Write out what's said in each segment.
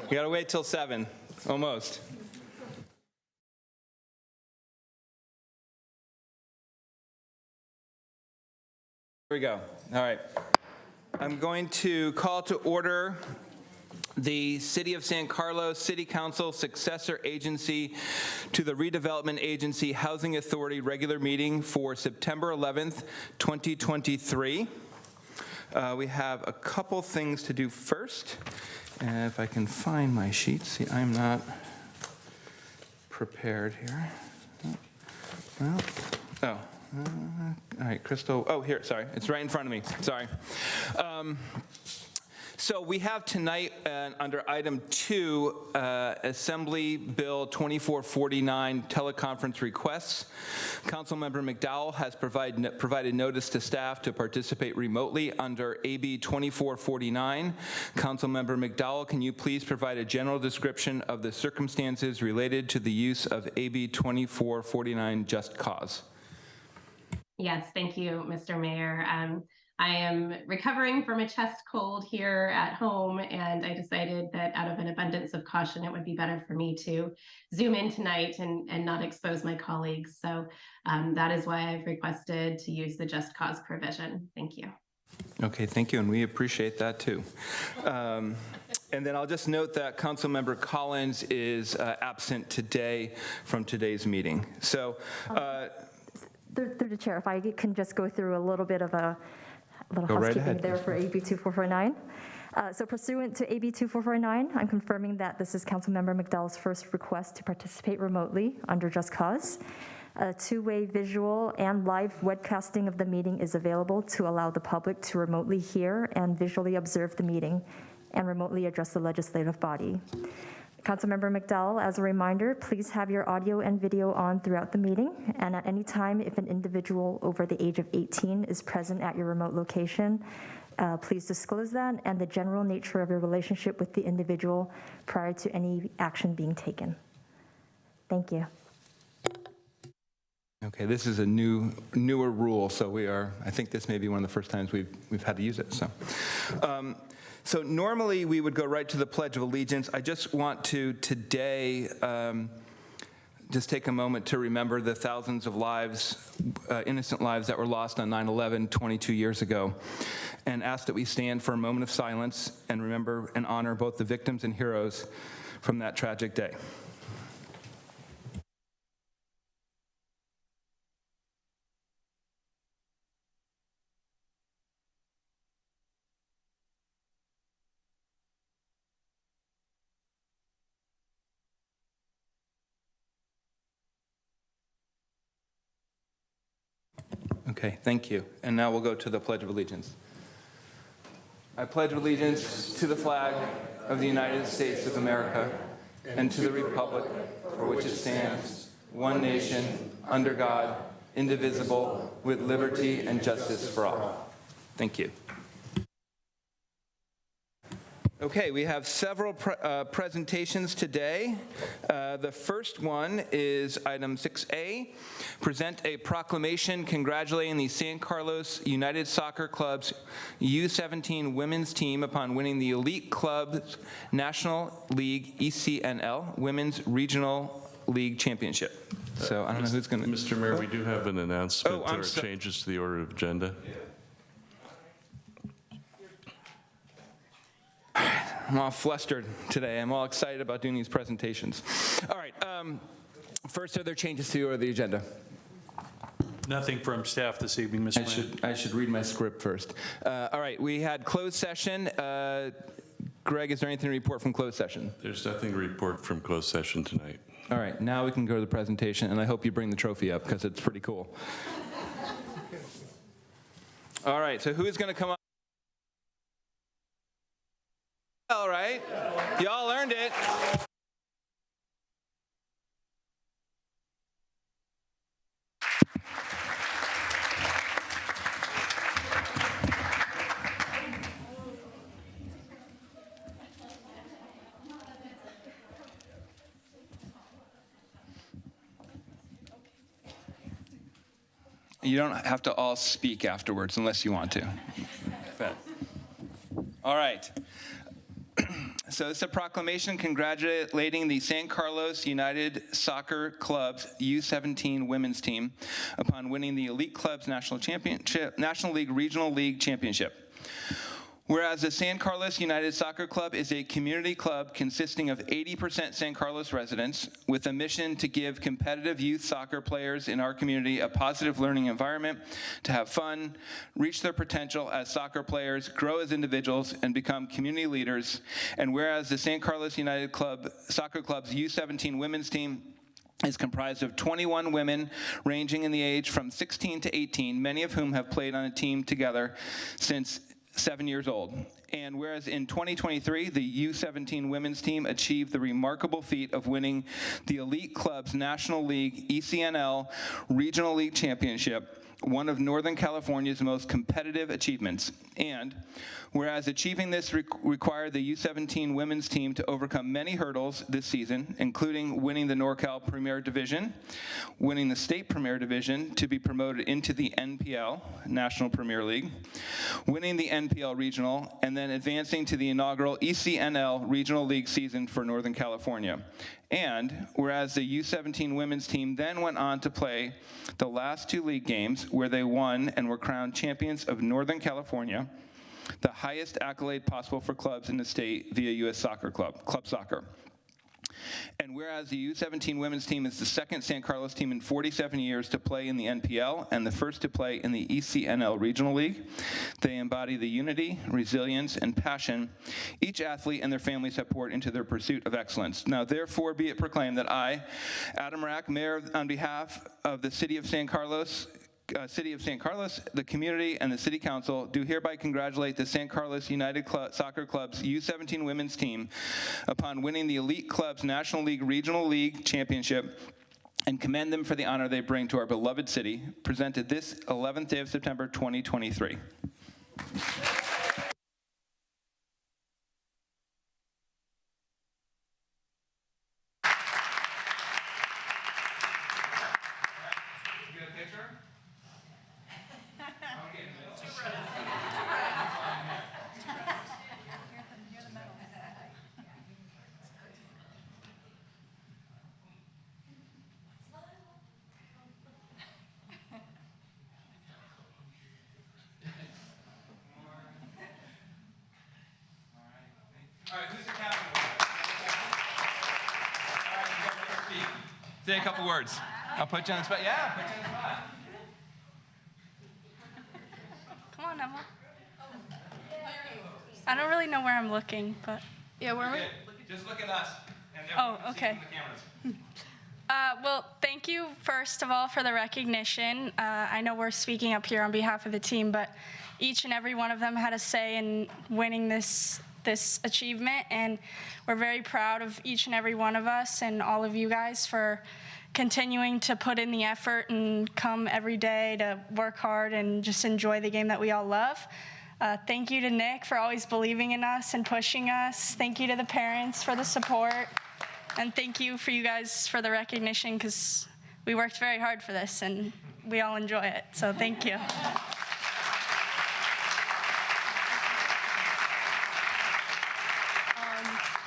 We gotta wait till 7, almost. Here we go. All right. I'm going to call to order the City of San Carlos City Council successor agency to the Redevelopment Agency Housing Authority regular meeting for September 11th, 2023. We have a couple things to do first. If I can find my sheet. See, I'm not prepared here. Well, oh. All right, Crystal. Oh, here, sorry. It's right in front of me. Sorry. So we have tonight under item 2, Assembly Bill 2449 teleconference requests. Councilmember McDowell has provided notice to staff to participate remotely under AB 2449. Councilmember McDowell, can you please provide a general description of the circumstances related to the use of AB 2449 Just Cause? Yes, thank you, Mr. Mayor. I am recovering from a chest cold here at home, and I decided that out of an abundance of caution, it would be better for me to Zoom in tonight and not expose my colleagues. So that is why I've requested to use the Just Cause provision. Thank you. Okay, thank you, and we appreciate that too. And then I'll just note that Councilmember Collins is absent today from today's meeting. So. Through the chair, if I can just go through a little bit of a little housekeeping there for AB 2449. So pursuant to AB 2449, I'm confirming that this is Councilmember McDowell's first request to participate remotely under Just Cause. A two-way visual and live webcasting of the meeting is available to allow the public to remotely hear and visually observe the meeting and remotely address the legislative body. Councilmember McDowell, as a reminder, please have your audio and video on throughout the meeting, and at any time, if an individual over the age of 18 is present at your remote location, please disclose that and the general nature of your relationship with the individual prior to any action being taken. Thank you. Okay, this is a newer rule, so I think this may be one of the first times we've had to use it. So normally we would go right to the Pledge of Allegiance. I just want to today just take a moment to remember the thousands of lives, innocent lives that were lost on 9/11 22 years ago, and ask that we stand for a moment of silence and remember and honor both the victims and heroes from that tragic day. Okay, thank you. And now we'll go to the Pledge of Allegiance. I pledge allegiance to the flag of the United States of America and to the republic for which it stands, one nation, under God, indivisible, with liberty and justice for all. Thank you. Okay, we have several presentations today. The first one is item 6A, present a proclamation congratulating the San Carlos United Soccer Club's U17 women's team upon winning the Elite Clubs National League ECNL Women's Regional League Championship. So I don't know who's going to... Mr. Mayor, we do have an announcement. There are changes to the order of agenda. I'm all flustered today. I'm all excited about doing these presentations. All right. First, are there changes to the order of the agenda? Nothing from staff this evening, Mr. Mayor. I should read my script first. All right. We had closed session. Greg, is there anything to report from closed session? There's nothing to report from closed session tonight. All right. Now we can go to the presentation, and I hope you bring the trophy up because it's pretty cool. All right. So who's going to come up? All right, y'all earned it. You don't have to all speak afterwards unless you want to. All right. So it's a proclamation congratulating the San Carlos United Soccer Club's U17 women's team upon winning the Elite Clubs National League Regional League Championship. Whereas the San Carlos United Soccer Club is a community club consisting of 80% San Carlos residents with a mission to give competitive youth soccer players in our community a positive learning environment to have fun, reach their potential as soccer players, grow as individuals, and become community leaders. And whereas the San Carlos United Soccer Club's U17 women's team is comprised of 21 women ranging in the age from 16 to 18, many of whom have played on a team together since 7 years old. And whereas in 2023, the U17 women's team achieved the remarkable feat of winning the Elite Clubs National League ECNL Regional League Championship, one of Northern California's most competitive achievements. And whereas achieving this required the U17 women's team to overcome many hurdles this season, including winning the NorCal Premier Division, winning the State Premier Division to be promoted into the NPL, National Premier League, winning the NPL Regional, and then advancing to the inaugural ECNL Regional League season for Northern California. And whereas the U17 women's team then went on to play the last 2 league games where they won and were crowned champions of Northern California, the highest accolade possible for clubs in the state via U.S. Soccer Club Soccer. And whereas the U17 women's team is the second San Carlos team in 47 years to play in the NPL and the first to play in the ECNL Regional League, they embody the unity, resilience, and passion each athlete and their families have poured into their pursuit of excellence. Now, therefore, be it proclaimed that I, Adam Rack, Mayor on behalf of the City of San Carlos, the community, and the City Council do hereby congratulate the San Carlos United Soccer Club's U17 women's team upon winning the Elite Clubs National League Regional League Championship and commend them for the honor they bring to our beloved city, presented this 11th day of September 2023. All right, who's the captain? All right, you guys ready to speak? Say a couple words. I'll put you on the spot. Yeah, put you on the spot. Come on, Emma. I don't really know where I'm looking, but yeah, where am I? Just look at us. And oh, okay. The cameras. Well, thank you, first of all, for the recognition. I know we're speaking up here on behalf of the team, but each and every one of them had a say in winning this achievement, and we're very proud of each and every one of us and all of you guys for continuing to put in the effort and come every day to work hard and just enjoy the game that we all love. Thank you to Nick for always believing in us and pushing us. Thank you to the parents for the support. And thank you for you guys for the recognition, because we worked very hard for this and we all enjoy it. So thank you.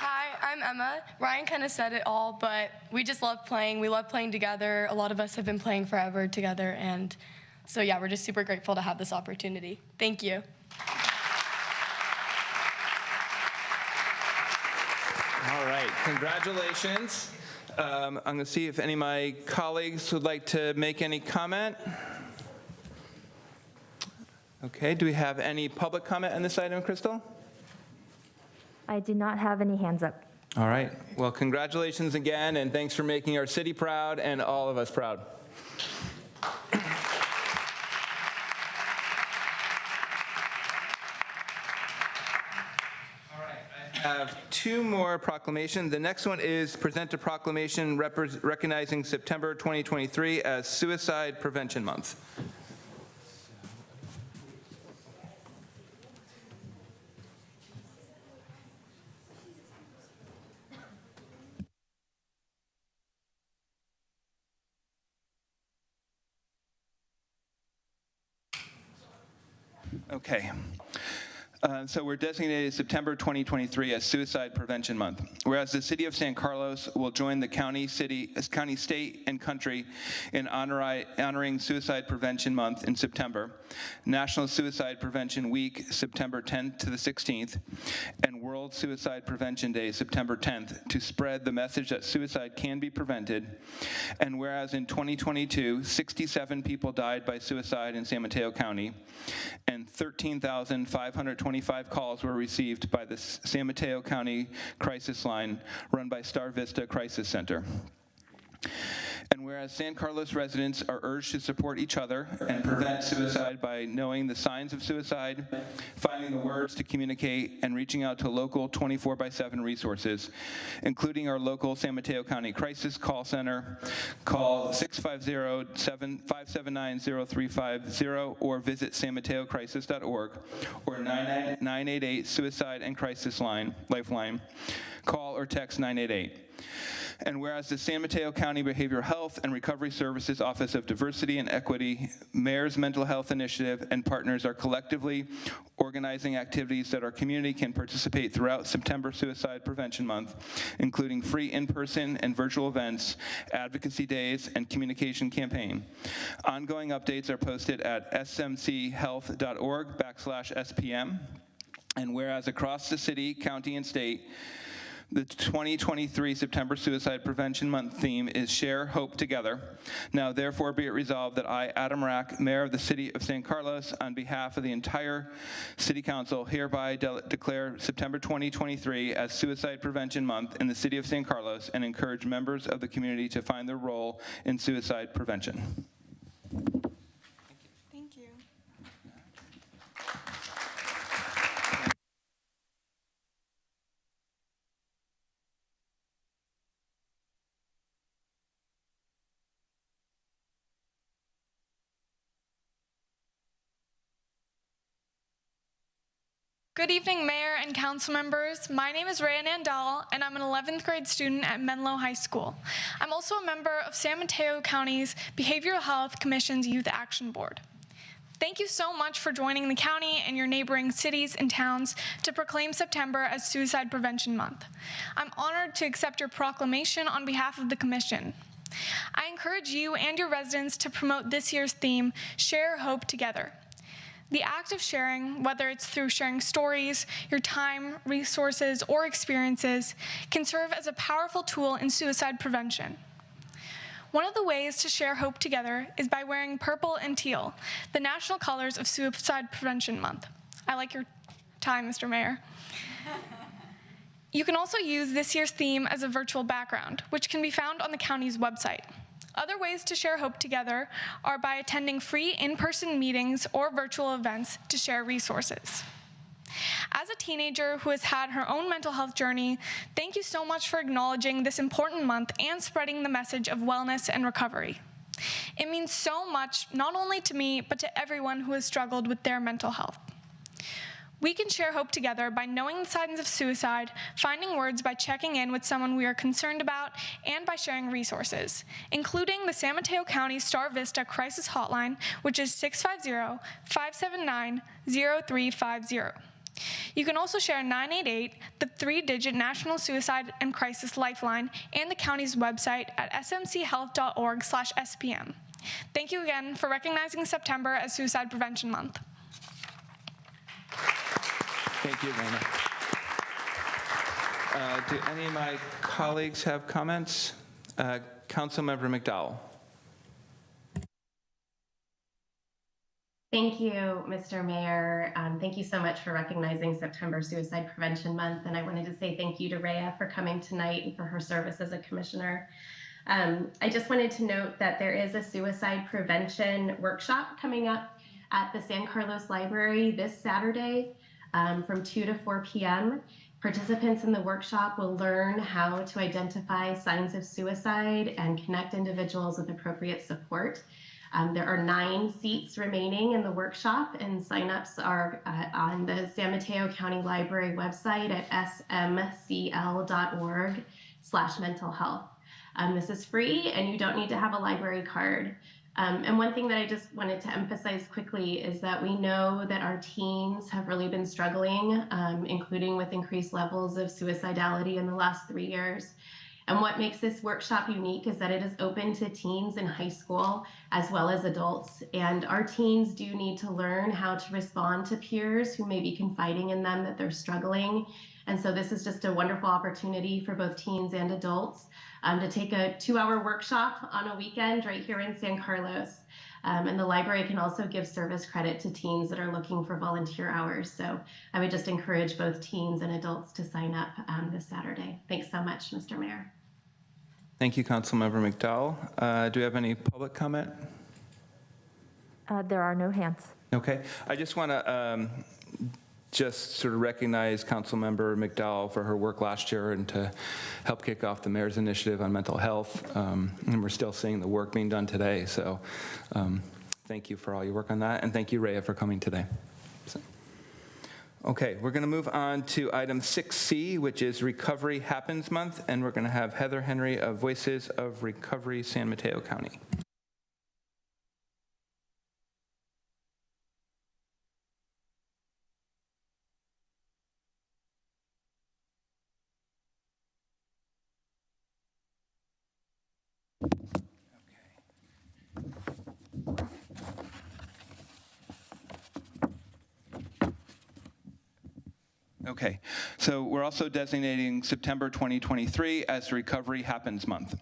Hi, I'm Emma. Ryan kind of said it all, but we just love playing. We love playing together. A lot of us have been playing forever together. And so, yeah, we're just super grateful to have this opportunity. Thank you. All right, congratulations. I'm going to see if any of my colleagues would like to make any comment. Okay, do we have any public comment on this item, Crystal? I do not have any hands up. All right, well, congratulations again, and thanks for making our city proud and all of us proud. I have 2 more proclamations. The next one is present a proclamation recognizing September 2023 as Suicide Prevention Month. Okay. So we're designated September 2023 as Suicide Prevention Month. Whereas the City of San Carlos will join the county, state, and country in honoring Suicide Prevention Month in September, National Suicide Prevention Week, September 10th to the 16th, and World Suicide Prevention Day, September 10th, to spread the message that suicide can be prevented. And whereas in 2022, 67 people died by suicide in San Mateo County, and 13,525 calls were received by the San Mateo County Crisis Line run by Star Vista Crisis Center. And whereas San Carlos residents are urged to support each other and prevent suicide by knowing the signs of suicide, finding the words to communicate, and reaching out to local 24/7 resources, including our local San Mateo County Crisis Call Center, call 650-579-0350, or visit sanmatocrisis.org, or 988 Suicide and Crisis Lifeline. Call or text 988. And whereas the San Mateo County Behavioral Health and Recovery Services Office of Diversity and Equity, Mayor's Mental Health Initiative, and partners are collectively organizing activities that our community can participate throughout September Suicide Prevention Month, including free in-person and virtual events, advocacy days, and communication campaign. Ongoing updates are posted at smchealth.org/SPM. And whereas across the city, county, and state, the 2023 September Suicide Prevention Month theme is Share Hope Together. Now, therefore, be it resolved that I, Adam Rack, Mayor of the City of San Carlos, on behalf of the entire City Council, hereby declare September 2023 as Suicide Prevention Month in the City of San Carlos, and encourage members of the community to find their role in suicide prevention. Thank you. Good evening, Mayor and Council members. My name is Rhea Nandal, and I'm an 11th grade student at Menlo High School. I'm also a member of San Mateo County's Behavioral Health Commission's Youth Action Board. Thank you so much for joining the county and your neighboring cities and towns to proclaim September as Suicide Prevention Month. I'm honored to accept your proclamation on behalf of the Commission. I encourage you and your residents to promote this year's theme, Share Hope Together. The act of sharing, whether it's through sharing stories, your time, resources, or experiences, can serve as a powerful tool in suicide prevention. One of the ways to share hope together is by wearing purple and teal, the national colors of Suicide Prevention Month. I like your tie, Mr. Mayor. You can also use this year's theme as a virtual background, which can be found on the county's website. Other ways to share hope together are by attending free in-person meetings or virtual events to share resources. As a teenager who has had her own mental health journey, thank you so much for acknowledging this important month and spreading the message of wellness and recovery. It means so much, not only to me, but to everyone who has struggled with their mental health. We can share hope together by knowing the signs of suicide, finding words by checking in with someone we are concerned about, and by sharing resources, including the San Mateo County Star Vista Crisis Hotline, which is 650-579-0350. You can also share 988, the 3-digit National Suicide and Crisis Lifeline, and the county's website at smchealth.org/SPM. Thank you again for recognizing September as Suicide Prevention Month. Thank you, Lana. Do any of my colleagues have comments? Councilmember McDowell. Thank you, Mr. Mayor. Thank you so much for recognizing September Suicide Prevention Month. And I wanted to say thank you to Rhea for coming tonight and for her service as a commissioner. I just wanted to note that there is a suicide prevention workshop coming up at the San Carlos Library this Saturday from 2 to 4 p.m. Participants in the workshop will learn how to identify signs of suicide and connect individuals with appropriate support. There are 9 seats remaining in the workshop, and signups are on the San Mateo County Library website at smcl.org/mental health. This is free, and you don't need to have a library card. And one thing that I just wanted to emphasize quickly is that we know that our teens have really been struggling, including with increased levels of suicidality in the last 3 years. And what makes this workshop unique is that it is open to teens in high school as well as adults. And our teens do need to learn how to respond to peers who may be confiding in them that they're struggling. And so this is just a wonderful opportunity for both teens and adults to take a 2-hour workshop on a weekend right here in San Carlos. And the library can also give service credit to teens that are looking for volunteer hours. So I would just encourage both teens and adults to sign up this Saturday. Thanks so much, Mr. Mayor. Thank you, Councilmember McDowell. Do we have any public comment? There are no hands. Okay. I just want to just sort of recognize Councilmember McDowell for her work last year and to help kick off the mayor's initiative on mental health. And we're still seeing the work being done today. So thank you for all your work on that. And thank you, Rhea, for coming today. Okay, we're going to move on to item 6C, which is Recovery Happens Month, and we're going to have Heather Henry of Voices of Recovery San Mateo County. Okay, so we're also designating September 2023 as Recovery Happens Month.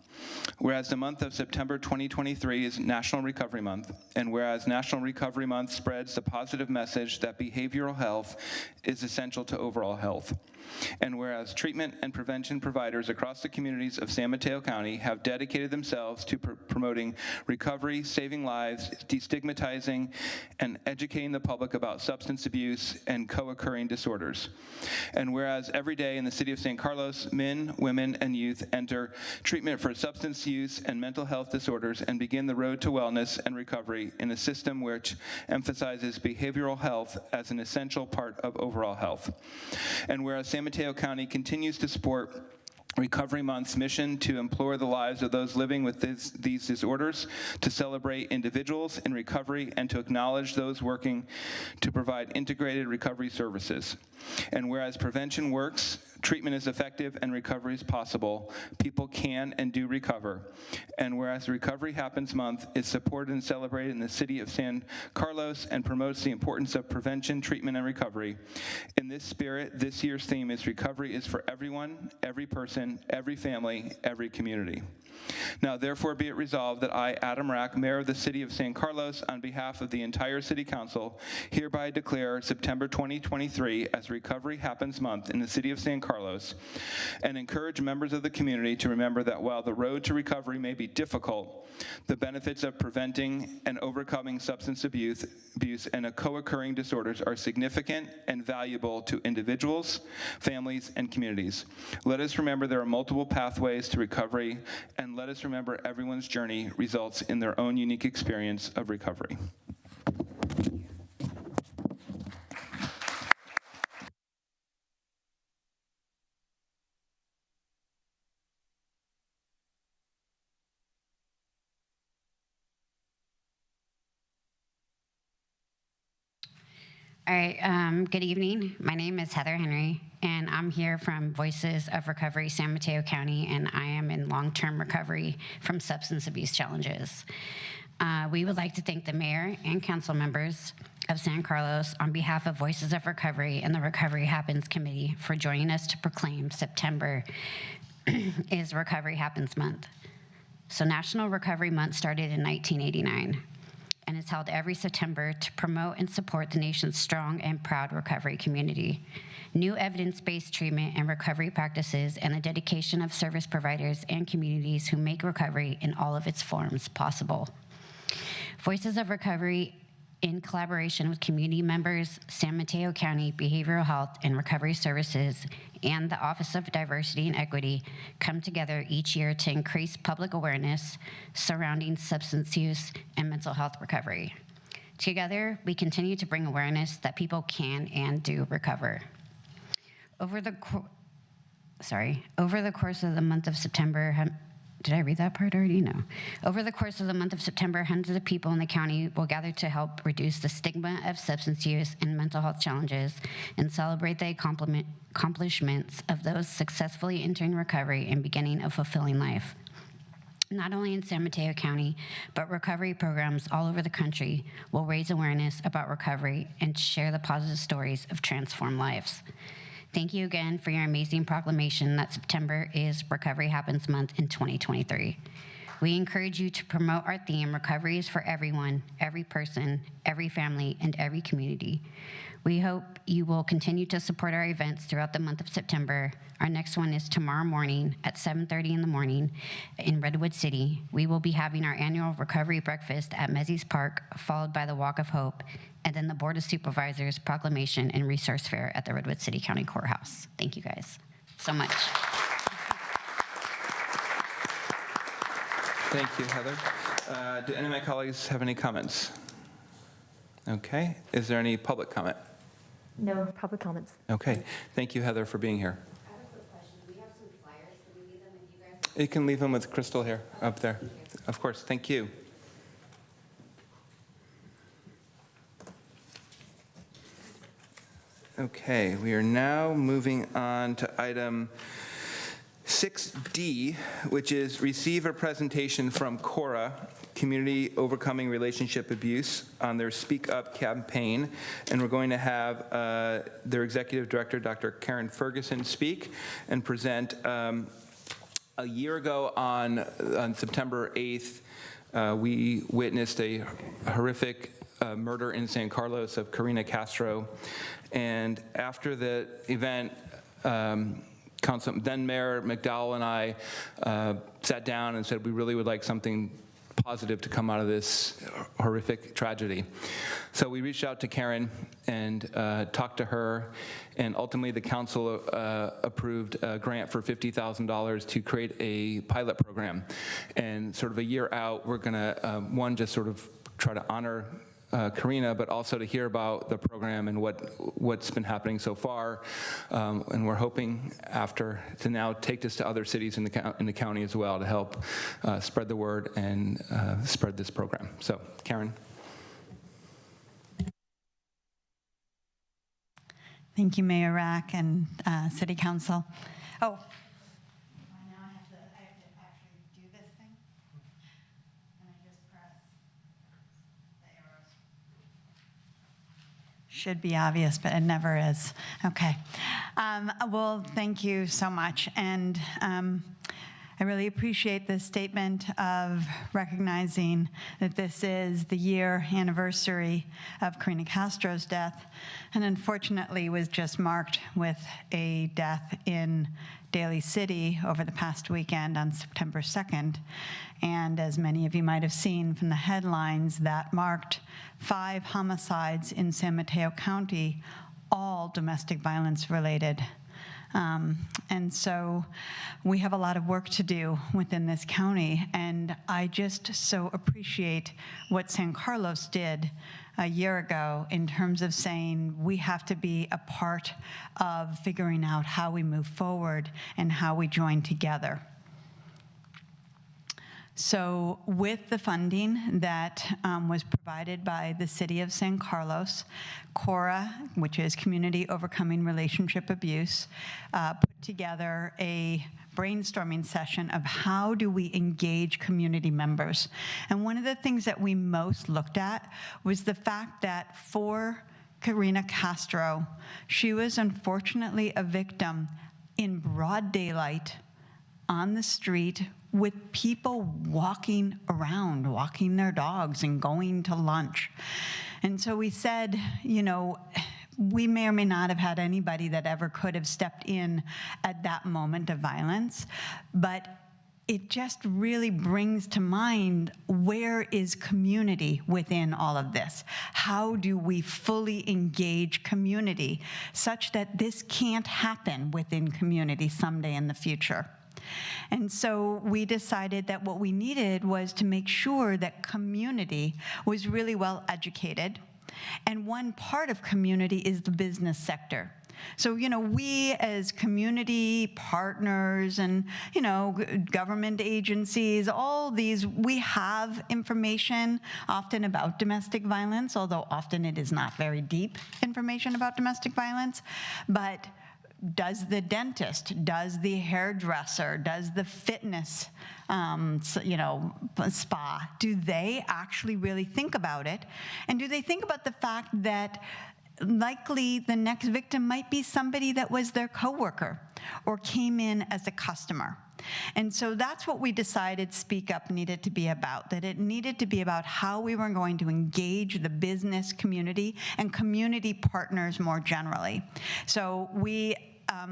Whereas the month of September 2023 is National Recovery Month, and whereas National Recovery Month spreads the positive message that behavioral health is essential to overall health, and whereas treatment and prevention providers across the communities of San Mateo County have dedicated themselves to promoting recovery, saving lives, destigmatizing, and educating the public about substance abuse and co-occurring disorders. And whereas every day in the city of San Carlos, men, women, and youth enter treatment for substance use and mental health disorders and begin the road to wellness and recovery in a system which emphasizes behavioral health as an essential part of overall health. And whereas San Mateo County continues to support Recovery Month's mission to implore the lives of those living with these disorders, to celebrate individuals in recovery, and to acknowledge those working to provide integrated recovery services. And whereas prevention works, treatment is effective, and recovery is possible, people can and do recover. And whereas Recovery Happens Month is supported and celebrated in the city of San Carlos and promotes the importance of prevention, treatment, and recovery, in this spirit, this year's theme is Recovery is for everyone, every person, every family, every community. Now, therefore, be it resolved that I, Adam Rack, Mayor of the City of San Carlos, on behalf of the entire City Council, hereby declare September 2023 as Recovery Happens Month in the City of San Carlos, and encourage members of the community to remember that while the road to recovery may be difficult, the benefits of preventing and overcoming substance abuse and co-occurring disorders are significant and valuable to individuals, families, and communities. Let us remember there are multiple pathways to recovery, and let us remember everyone's journey results in their own unique experience of recovery. All right, good evening. My name is Heather Henry, and I'm here from Voices of Recovery San Mateo County, and I am in long-term recovery from substance abuse challenges. We would like to thank the mayor and council members of San Carlos on behalf of Voices of Recovery and the Recovery Happens Committee for joining us to proclaim September is Recovery Happens Month. So National Recovery Month started in 1989. And is held every September to promote and support the nation's strong and proud recovery community. New evidence-based treatment and recovery practices and the dedication of service providers and communities who make recovery in all of its forms possible. Voices of Recovery, in collaboration with community members, San Mateo County Behavioral Health and Recovery Services, and the Office of Diversity and Equity, come together each year to increase public awareness surrounding substance use and mental health recovery. Together, we continue to bring awareness that people can and do recover. Over the course of the month of September did I read that part already? No. Over the course of the month of September, hundreds of people in the county will gather to help reduce the stigma of substance use and mental health challenges and celebrate the accomplishments of those successfully entering recovery and beginning a fulfilling life. Not only in San Mateo County, but recovery programs all over the country will raise awareness about recovery and share the positive stories of transformed lives. Thank you again for your amazing proclamation that September is Recovery Happens Month in 2023. We encourage you to promote our theme, Recovery is for everyone, every person, every family, and every community. We hope you will continue to support our events throughout the month of September. Our next one is tomorrow morning at 7:30 in the morning in Redwood City. We will be having our annual recovery breakfast at Mezzies Park, followed by the Walk of Hope, and then the Board of Supervisors proclamation and resource fair at the Redwood City County Courthouse. Thank you guys so much. Thank you, Heather. Do any of my colleagues have any comments? Okay. Is there any public comment? No public comments. Okay. Thank you, Heather, for being here. I have a quick question. We have some flyers. Can we leave them with you guys? You can leave them with Crystal here, up there. Of course. Thank you. Okay, we are now moving on to item 6D, which is receive a presentation from Cora, Community Overcoming Relationship Abuse, on their Speak Up campaign. And we're going to have their executive director, Dr. Karen Ferguson, speak and present. A year ago on September 8th, we witnessed a horrific murder in San Carlos of Karina Castro. And after the event, then Mayor McDowell and I sat down and said we really would like something positive to come out of this horrific tragedy. So we reached out to Karen and talked to her, and ultimately the council approved a grant for $50,000 to create a pilot program. And sort of a year out, we're gonna, one, just sort of try to honor Karina, but also to hear about the program and what's been happening so far. And we're hoping to now take this to other cities in the county as well to help spread the word and spread this program. So, Karen. Thank you, Mayor Rack and City Council. Oh. Now I have to actually do this thing. And I just press the arrows. Should be obvious, but it never is. Okay. Well, thank you so much. And I really appreciate this statement of recognizing that this is the year anniversary of Karina Castro's death, and unfortunately was just marked with a death in Daly City over the past weekend on September 2nd. And as many of you might have seen from the headlines, that marked 5 homicides in San Mateo County, all domestic violence related. And so we have a lot of work to do within this county, and I just so appreciate what San Carlos did a year ago in terms of saying we have to be a part of figuring out how we move forward and how we join together. So with the funding that was provided by the City of San Carlos, CORA, which is Community Overcoming Relationship Abuse, put together a brainstorming session of how do we engage community members. And one of the things that we most looked at was the fact that for Karina Castro, she was unfortunately a victim in broad daylight on the street with people walking around, walking their dogs and going to lunch. And so we said, you know, we may or may not have had anybody that ever could have stepped in at that moment of violence, but it just really brings to mind, where is community within all of this? How do we fully engage community such that this can't happen within community someday in the future? And so we decided that what we needed was to make sure that community was really well educated. And one part of community is the business sector. So, we as community partners and, government agencies, all these, we have information often about domestic violence, although often it is not very deep information about domestic violence. But does the dentist, does the hairdresser, does the fitness, spa, do they actually really think about it? And do they think about the fact that likely the next victim might be somebody that was their coworker or came in as a customer? And so that's what we decided Speak Up needed to be about, that it needed to be about how we were going to engage the business community and community partners more generally. So we,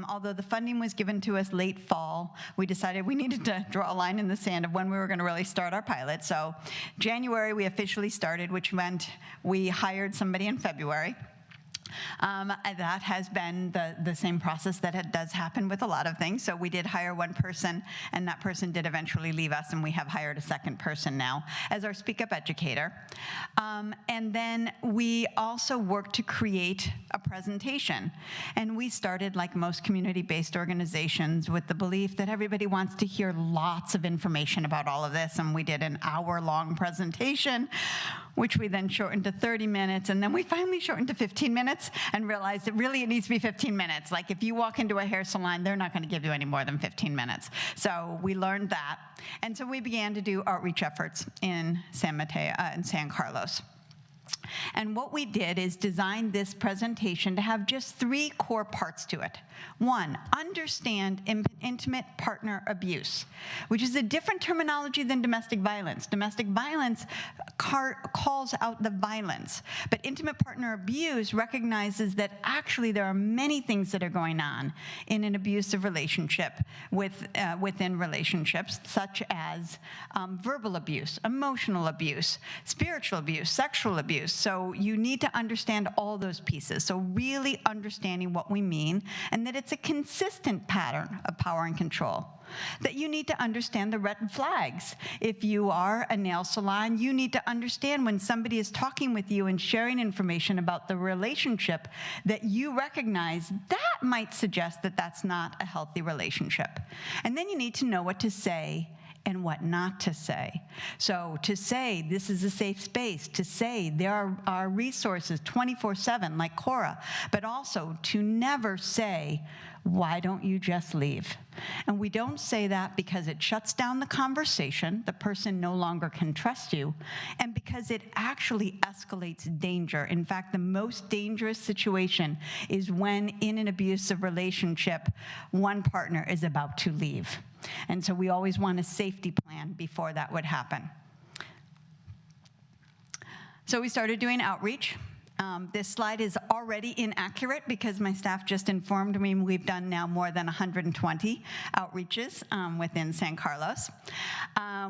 although the funding was given to us late fall, we decided we needed to draw a line in the sand of when we were going to really start our pilot. So January we officially started, which meant we hired somebody in February. That has been the same process that does happen with a lot of things. So we did hire one person, and that person did eventually leave us, and we have hired a second person now as our Speak Up educator. And then we also worked to create a presentation. And we started, like most community-based organizations, with the belief that everybody wants to hear lots of information about all of this, and we did an hour-long presentation, which we then shortened to 30 minutes, and then we finally shortened to 15 minutes and realized that really it needs to be 15 minutes. Like if you walk into a hair salon, they're not going to give you any more than 15 minutes. So we learned that. And so we began to do outreach efforts in San Mateo, in San Carlos. And what we did is design this presentation to have just 3 core parts to it. 1, understand intimate partner abuse, which is a different terminology than domestic violence. Domestic violence calls out the violence, but intimate partner abuse recognizes that actually there are many things that are going on in an abusive relationship within relationships, such as verbal abuse, emotional abuse, spiritual abuse, sexual abuse. So you need to understand all those pieces. So really understanding what we mean, and that it's a consistent pattern of power and control. That you need to understand the red flags. If you are a nail salon, you need to understand when somebody is talking with you and sharing information about the relationship that you recognize that might suggest that that's not a healthy relationship. And then you need to know what to say and what not to say. So to say this is a safe space, to say there are resources 24/7 like Cora, but also to never say, why don't you just leave? And we don't say that because it shuts down the conversation, the person no longer can trust you, and because it actually escalates danger. In fact, the most dangerous situation is when in an abusive relationship, one partner is about to leave. And so we always want a safety plan before that would happen. So we started doing outreach. This slide is already inaccurate because my staff just informed me we've done now more than 120 outreaches within San Carlos.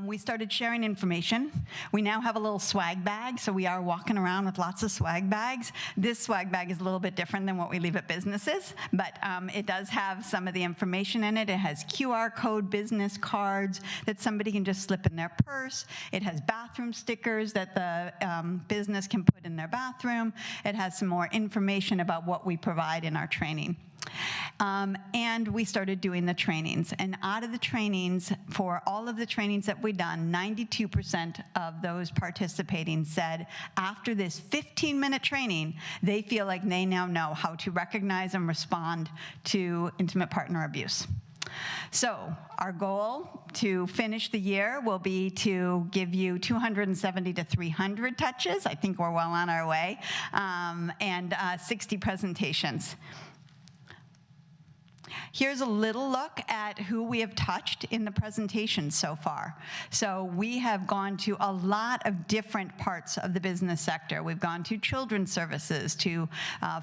We started sharing information. We now have a little swag bag, so we are walking around with lots of swag bags. This swag bag is a little bit different than what we leave at businesses, but it does have some of the information in it. It has QR code business cards that somebody can just slip in their purse. It has bathroom stickers that the business can put in their bathroom. It has some more information about what we provide in our training. And we started doing the trainings. And out of the trainings, for all of the trainings that we've done, 92% of those participating said after this 15-minute training, they feel like they now know how to recognize and respond to intimate partner abuse. So our goal to finish the year will be to give you 270 to 300 touches. I think we're well on our way, and 60 presentations. Here's a little look at who we have touched in the presentation so far. So we have gone to a lot of different parts of the business sector. We've gone to children's services, to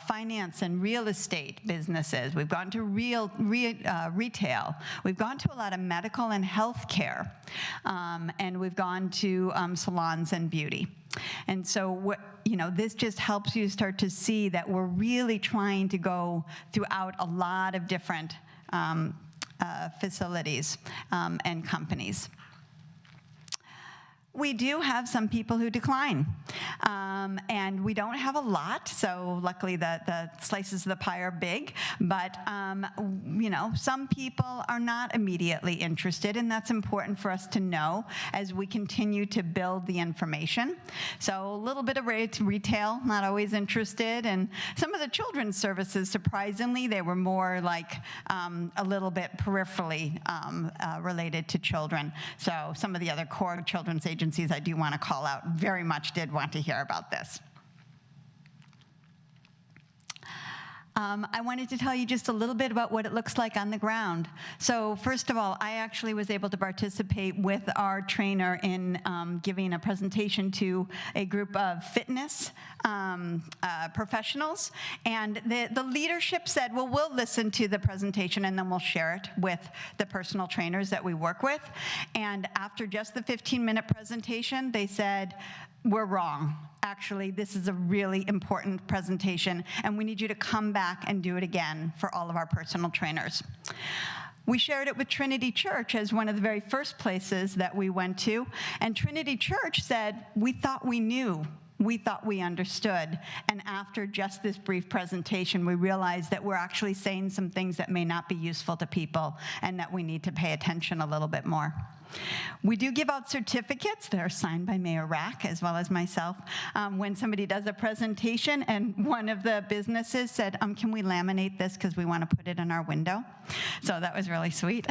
finance and real estate businesses. We've gone to retail. We've gone to a lot of medical and healthcare. And we've gone to salons and beauty. And so, this just helps you start to see that we're really trying to go throughout a lot of different facilities and companies. We do have some people who decline, and we don't have a lot, so luckily the slices of the pie are big, but you know, some people are not immediately interested, and that's important for us to know as we continue to build the information. So a little bit of retail, not always interested, and some of the children's services, surprisingly, they were more like a little bit peripherally related to children. So some of the other core children's agencies I do want to call out very much did want to hear about this. I wanted to tell you just a little bit about what it looks like on the ground. So first of all, I actually was able to participate with our trainer in giving a presentation to a group of fitness professionals. And the leadership said, well, we'll listen to the presentation and then we'll share it with the personal trainers that we work with. And after just the 15-minute presentation, they said, we're wrong. Actually, this is a really important presentation, and we need you to come back and do it again for all of our personal trainers. We shared it with Trinity Church as one of the very first places that we went to, and Trinity Church said, we thought we knew. We thought we understood. And after just this brief presentation, we realized that we're actually saying some things that may not be useful to people and that we need to pay attention a little bit more. We do give out certificates that are signed by Mayor Rack as well as myself when somebody does a presentation, and one of the businesses said, can we laminate this because we want to put it in our window? So that was really sweet.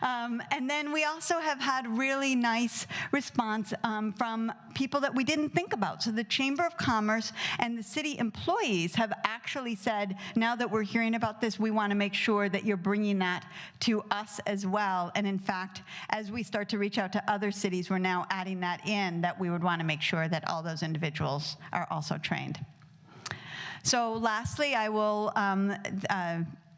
And then we also have had really nice response from people that we didn't think about. So the Chamber of Commerce and the city employees have actually said, now that we're hearing about this, we want to make sure that you're bringing that to us as well. And in fact, as we start to reach out to other cities, we're now adding that in, that we would want to make sure that all those individuals are also trained. So lastly, I will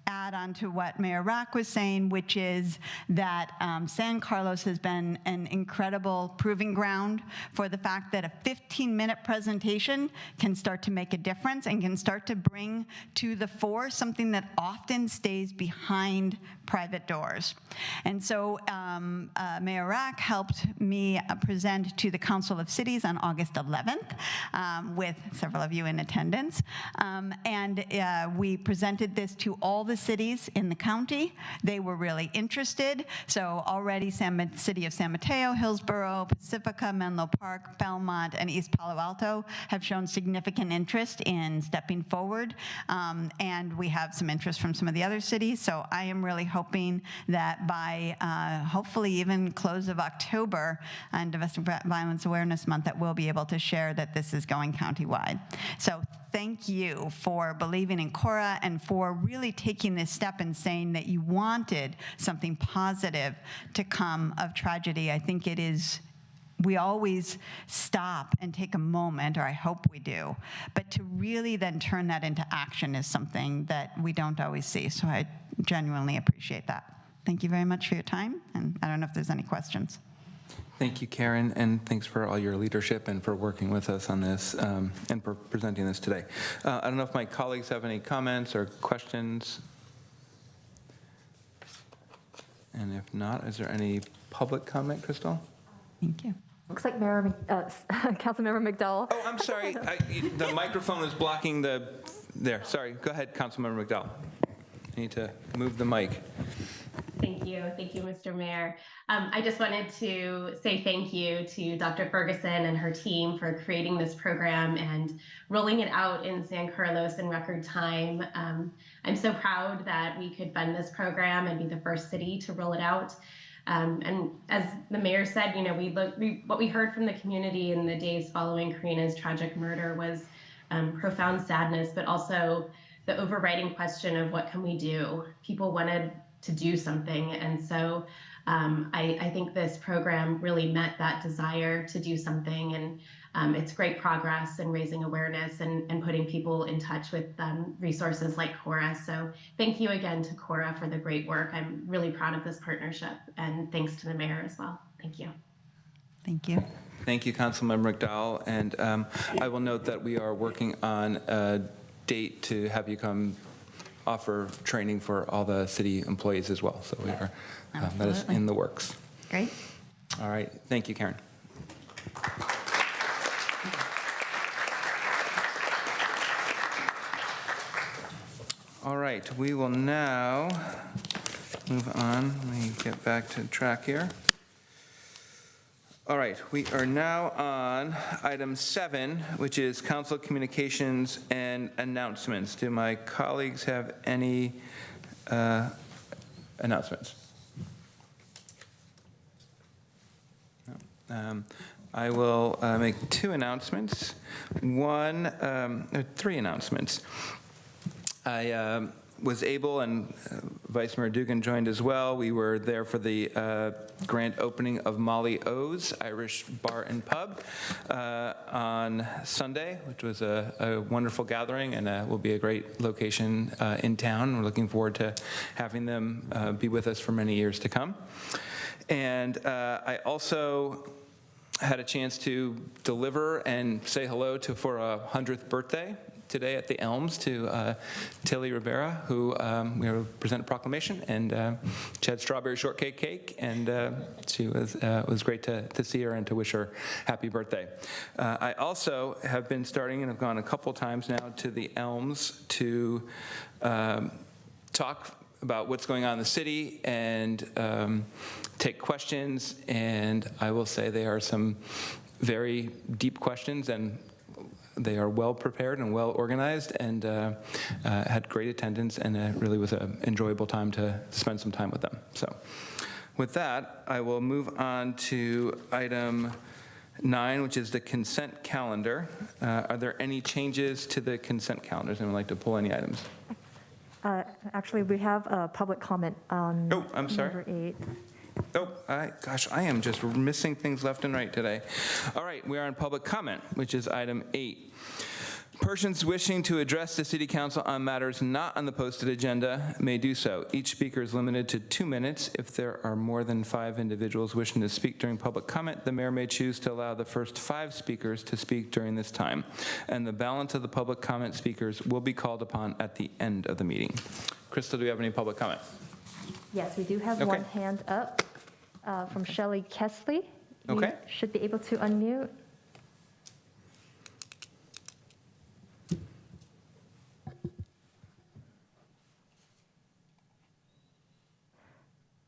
add on to what Mayor Rack was saying, which is that San Carlos has been an incredible proving ground for the fact that a 15-minute presentation can start to make a difference and can start to bring to the fore something that often stays behind private doors. And so Mayor Rack helped me present to the Council of Cities on August 11th with several of you in attendance. And we presented this to all the cities in the county. They were really interested. So already City of San Mateo, Hillsborough, Pacifica, Menlo Park, Belmont, and East Palo Alto have shown significant interest in stepping forward. And we have some interest from some of the other cities. So I am really hoping that by hopefully even close of October and Domestic Violence Awareness Month, that we'll be able to share that this is going countywide. So thank you for believing in Cora and for really taking this step and saying that you wanted something positive to come of tragedy. I think it is, we always stop and take a moment, or I hope we do, but to really then turn that into action is something that we don't always see. So I genuinely appreciate that. Thank you very much for your time, and I don't know if there's any questions. Thank you, Karen, and thanks for all your leadership and for working with us on this and for presenting this today. I don't know if my colleagues have any comments or questions. And if not, is there any public comment, Crystal? Thank you. Looks like Councilmember McDowell. Oh, I'm sorry. The microphone is blocking the, there. Sorry. Go ahead, Councilmember McDowell. I need to move the mic. Thank you, Mr. Mayor. I just wanted to say thank you to Dr. Ferguson and her team for creating this program and rolling it out in San Carlos in record time. I'm so proud that we could fund this program and be the first city to roll it out. And as the mayor said, you know, what we heard from the community in the days following Karina's tragic murder was profound sadness, but also the overriding question of what can we do? People wanted to do something. And so I think this program really met that desire to do something. And it's great progress in raising awareness and putting people in touch with resources like Cora. So thank you again to Cora for the great work. I'm really proud of this partnership, and thanks to the mayor as well. Thank you. Thank you. Thank you, Councilmember McDowell. And I will note that we are working on a date to have you come offer training for all the city employees as well. So we are, that is in the works. Great. All right. Thank you, Karen. All right, we will now move on. Let me get back to track here. All right, we are now on item 7, which is council communications and announcements. Do my colleagues have any announcements? No. I will make 2 announcements. Three announcements. I was able, and Vice Mayor Dugan joined as well. We were there for the grand opening of Molly O's Irish Bar and Pub on Sunday, which was a wonderful gathering and will be a great location in town. We're looking forward to having them be with us for many years to come. And I also had a chance to deliver and say hello for a 100th birthday today at the Elms to Tilly Rivera, who we will present a proclamation, and she had strawberry shortcake cake, and she was great to see her and to wish her happy birthday. I also have been starting, and have gone a couple times now, to the Elms to talk about what's going on in the city and take questions, and I will say they are some very deep questions, and they are well prepared and well organized, and had great attendance, and it really was an enjoyable time to spend some time with them. So with that, I will move on to item 9, which is the consent calendar. Are there any changes to the consent calendar? Does anyone like to pull any items? Actually, we have a public comment on I'm sorry. number 8. Gosh, I am just missing things left and right today. All right, we are on public comment, which is item 8. Persons wishing to address the City Council on matters not on the posted agenda may do so. Each speaker is limited to 2 minutes. If there are more than 5 individuals wishing to speak during public comment, the mayor may choose to allow the first 5 speakers to speak during this time, and the balance of the public comment speakers will be called upon at the end of the meeting. Crystal, do we have any public comment? Yes, we do have one hand up from Shelley Kesley. You should be able to unmute.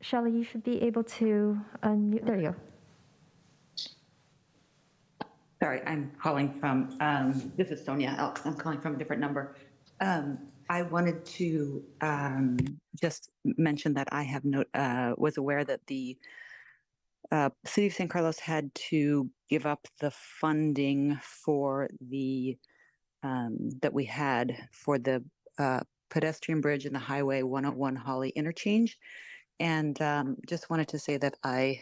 Shelley, you should be able to unmute. There you go. Sorry, I'm calling from, this is Sonia Elks. I'm calling from a different number. I wanted to just mention that I have was aware that the City of San Carlos had to give up the funding for the that we had for the pedestrian bridge and the Highway 101 Holly interchange. And just wanted to say that I'm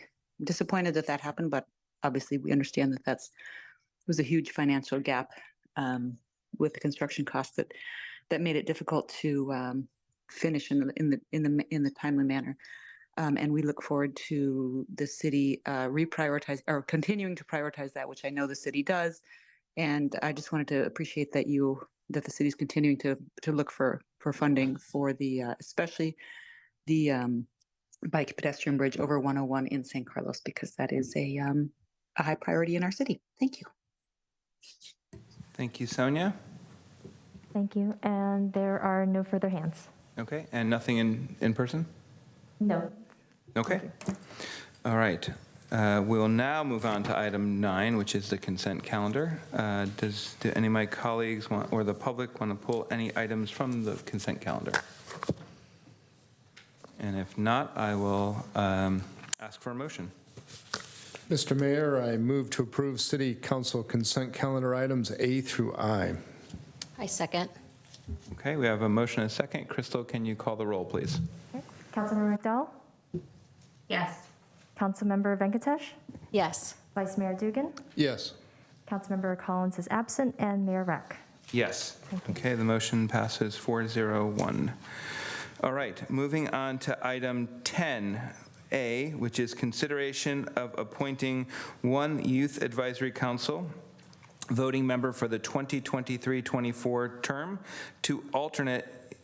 disappointed that that happened, but obviously we understand that it was a huge financial gap with the construction costs that made it difficult to finish in the timely manner. And we look forward to the city continuing to prioritize that, which I know the city does. And I just wanted to appreciate that the city is continuing to look for funding for the especially the bike pedestrian bridge over 101 in San Carlos, because that is a high priority in our city. Thank you. Thank you, Sonia. Thank you. And there are no further hands. Okay, and nothing in person? No. Okay. All right. We'll now move on to item 9, which is the consent calendar. Do any of my colleagues or the public want to pull any items from the consent calendar? And if not, I will ask for a motion. Mr. Mayor, I move to approve City Council consent calendar items A through I. I second. Okay, we have a motion and a second. Crystal, can you call the roll, please? Okay. Councilmember McDowell? Yes. Councilmember Venkatesh? Yes. Vice Mayor Dugan? Yes. Councilmember Collins is absent, and Mayor Reck. Yes. Okay, the motion passes 4-0-1. All right, moving on to item 10A, which is consideration of appointing one Youth Advisory Council voting member for the 2023-24 term, 2 alternate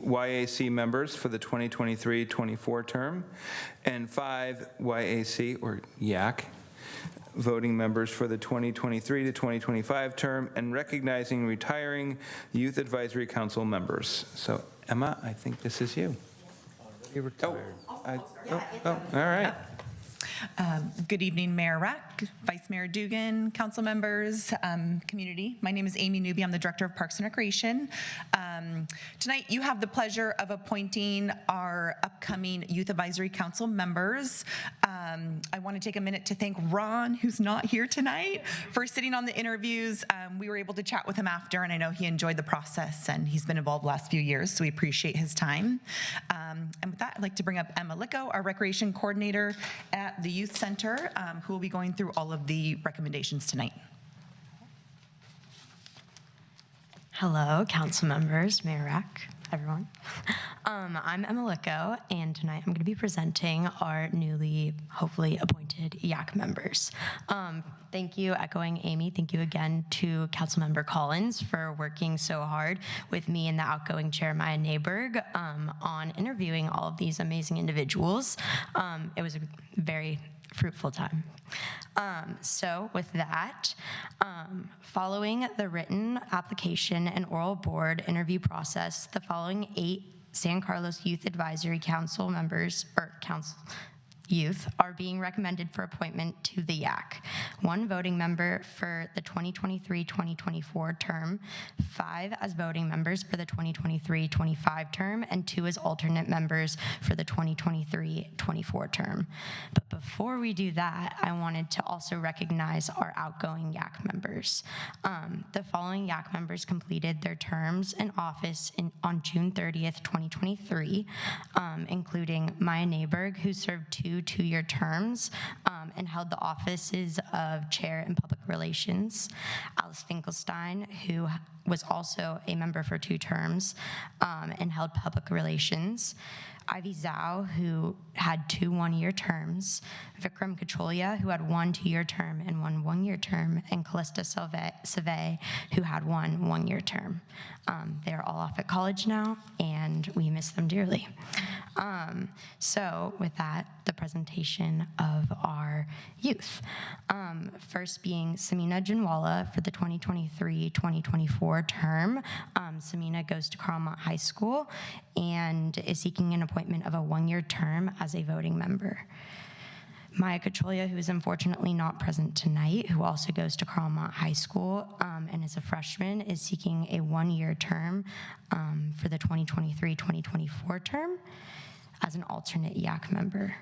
YAC members for the 2023-24 term, and 5 YAC or YAC voting members for the 2023 to 2025 term and recognizing retiring Youth Advisory Council members. So Emma, I think this is you. Already retired. All right. Good evening, Mayor Rack, Vice Mayor Dugan, council members, community. My name is Amy Newby. I'm the Director of Parks and Recreation. Tonight, you have the pleasure of appointing our upcoming Youth Advisory Council members. I want to take a minute to thank Ron, who's not here tonight, for sitting on the interviews. We were able to chat with him after, and I know he enjoyed the process, and he's been involved the last few years, so we appreciate his time. And with that, I'd like to bring up Emma Licko, our Recreation Coordinator at the Youth Center, who will be going through all of the recommendations tonight. Hello, council members, Mayor Rack, everyone. I'm Emma Licko, and tonight I'm going to be presenting our newly, hopefully, appointed YAC members. Thank you, echoing Amy, thank you again to Councilmember Collins for working so hard with me and the outgoing Chair, Maya Neighborg, on interviewing all of these amazing individuals. It was a very fruitful time. So with that, following the written application and oral board interview process, the following 8 San Carlos Youth Advisory Council members, or youth, are being recommended for appointment to the YAC. 1 voting member for the 2023-2024 term, 5 as voting members for the 2023-25 term, and 2 as alternate members for the 2023-24 term. But before we do that, I wanted to also recognize our outgoing YAC members. The following YAC members completed their terms in office on June 30th, 2023, including Maya Neighborg, who served 2 two-year terms and held the offices of Chair in Public Relations. Alice Finkelstein, who was also a member for 2 terms and held Public Relations. Ivy Zhao, who had 2 one-year terms. Vikram Kacholia, who had 1 two-year term and 1 one-year term. And Callista Save, who had 1 one-year term. They're all off at college now, and we miss them dearly. So with that, the presentation of our youth. First being Samina Janwala for the 2023-2024 term. Samina goes to Carlmont High School and is seeking an appointment of a 1-year term as a voting member. Maya Kacholia, who is unfortunately not present tonight, who also goes to Carlmont High School and is a freshman, is seeking a 1-year term for the 2023-2024 term as an alternate YAC member.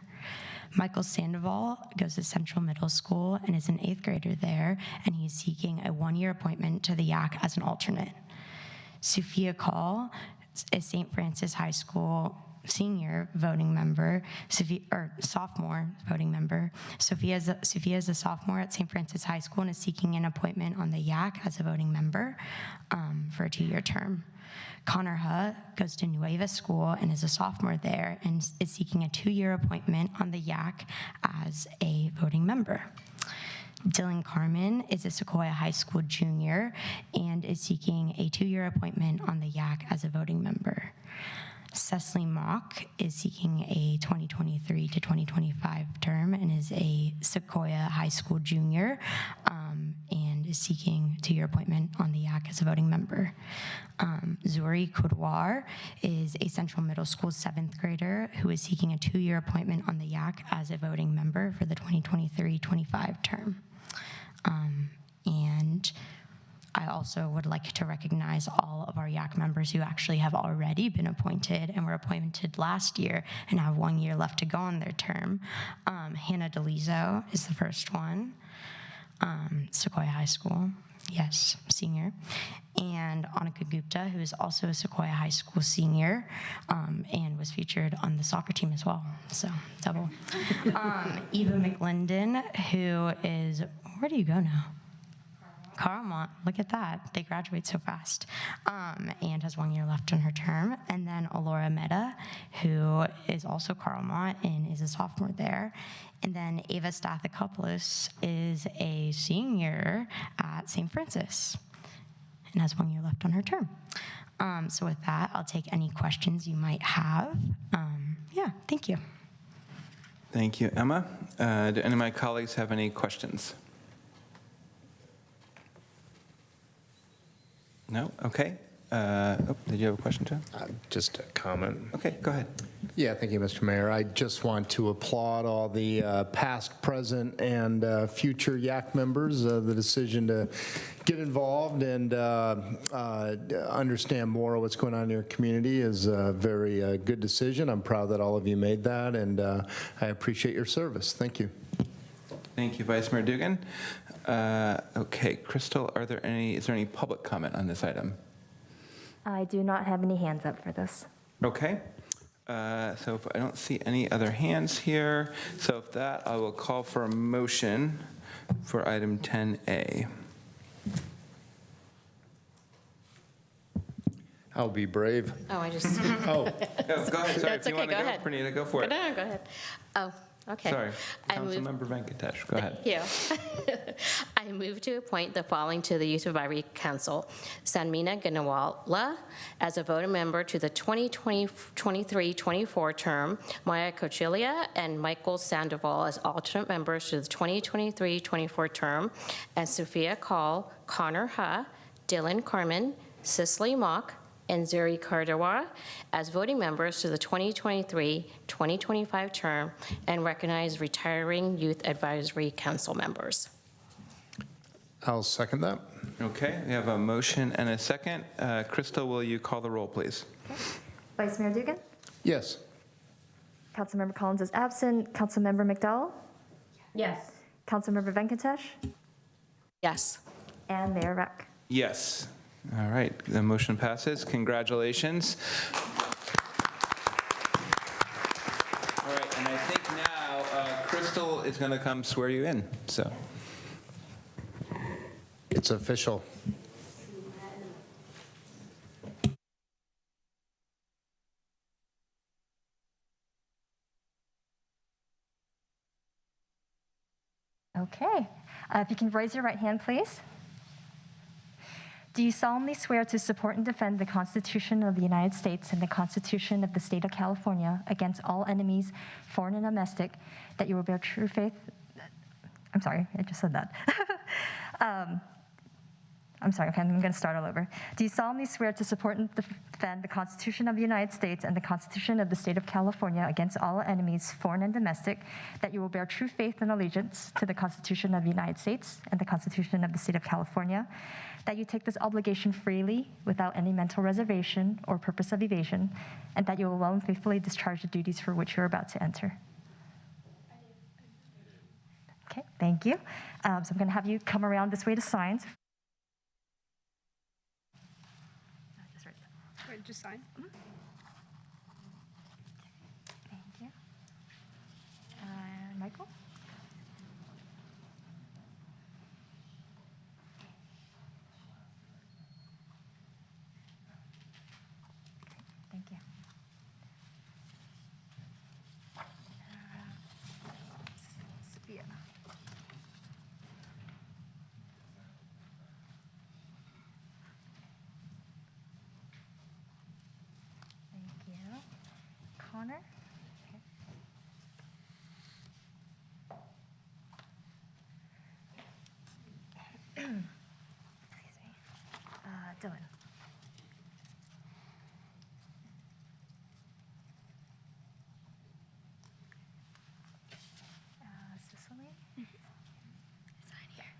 Michael Sandoval goes to Central Middle School and is an 8th grader there, and he's seeking a 1-year appointment to the YAC as an alternate. Sophia Call is St. Francis High School senior voting member, sophomore voting member. Sophia is a sophomore at St. Francis High School and is seeking an appointment on the YAC as a voting member for a 2-year term. Connor Huh goes to Nueva School and is a sophomore there and is seeking a 2-year appointment on the YAC as a voting member. Dylan Carmen is a Sequoia High School junior and is seeking a 2-year appointment on the YAC as a voting member. Cecily Mock is seeking a 2023 to 2025 term and is a Sequoia High School junior and is seeking a 2-year appointment on the YAC as a voting member. Zuri Kudwar is a Central Middle School 7th grader who is seeking a 2-year appointment on the YAC as a voting member for the 2023-25 term. And I also would like to recognize all of our YAC members who actually have already been appointed and were appointed last year and have 1 year left to go on their term. Hannah DeLizo is the first one, Sequoia High School, yes, senior. And Annika Gupta, who is also a Sequoia High School senior and was featured on the soccer team as well, so double. Eva McLinden, who is, where do you go now? Carlmont, look at that. They graduate so fast. And has 1 year left on her term. And then Alora Mehta, who is also Carlmont and is a sophomore there. And then Ava Stathopoulos is a senior at St. Francis and has 1 year left on her term. So with that, I'll take any questions you might have. Yeah, thank you. Thank you, Emma. Do any of my colleagues have any questions? No? Okay. Did you have a question, John? Just a comment. Okay, go ahead. Yeah, thank you, Mr. Mayor. I just want to applaud all the past, present, and future YAC members. The decision to get involved and understand more of what's going on in your community is a very good decision. I'm proud that all of you made that, and I appreciate your service. Thank you. Thank you, Vice Mayor Dugan. Okay, Crystal, is there any public comment on this item? I do not have any hands up for this. Okay. So if I don't see any other hands here, so if that, I will call for a motion for item 10A. I'll be brave. Oh, I just. Oh, go ahead. Sorry, That's if you okay, want to go go, ahead. Pranita, go for it. No, go ahead. Oh, okay. Sorry, I move- Councilmember Venkatesh, go ahead. Thank you. I move to appoint the following to the Youth Advisory Council: Sanmina Ganawala as a voting member to the 2023-24 term, Maya Cochilia and Michael Sandoval as alternate members to the 2023-24 term, and Sophia Call, Connor Ha, Dylan Carmen, Cicely Mock, and Zuri Kardawara as voting members to the 2023-2025 term, and recognize retiring Youth Advisory Council members. I'll second that. Okay, we have a motion and a second. Crystal, will you call the roll, please? Vice Mayor Dugan? Yes. Councilmember Collins is absent. Councilmember McDowell? Yes. Councilmember Venkatesh? Yes. And Mayor Rack. Yes. All right, the motion passes. Congratulations. All right, and I think now Crystal is going to come swear you in, so. It's official. Okay. If you can raise your right hand, please. Do you solemnly swear to support and defend the Constitution of the United States and the Constitution of the State of California against all enemies, foreign and domestic, that you will bear true faith? I'm sorry, I just said that. I'm sorry, okay, I'm going to start all over. Do you solemnly swear to support and defend the Constitution of the United States and the Constitution of the State of California against all enemies, foreign and domestic, that you will bear true faith and allegiance to the Constitution of the United States and the Constitution of the State of California, that you take this obligation freely without any mental reservation or purpose of evasion, and that you will well and faithfully discharge the duties for which you're about to enter? Okay, thank you. So I'm going to have you come around this way to sign. Just sign. Thank you. Michael? Thank you. Sophia. Connor? Okay. Excuse me. Dylan. Cicely? Sign here.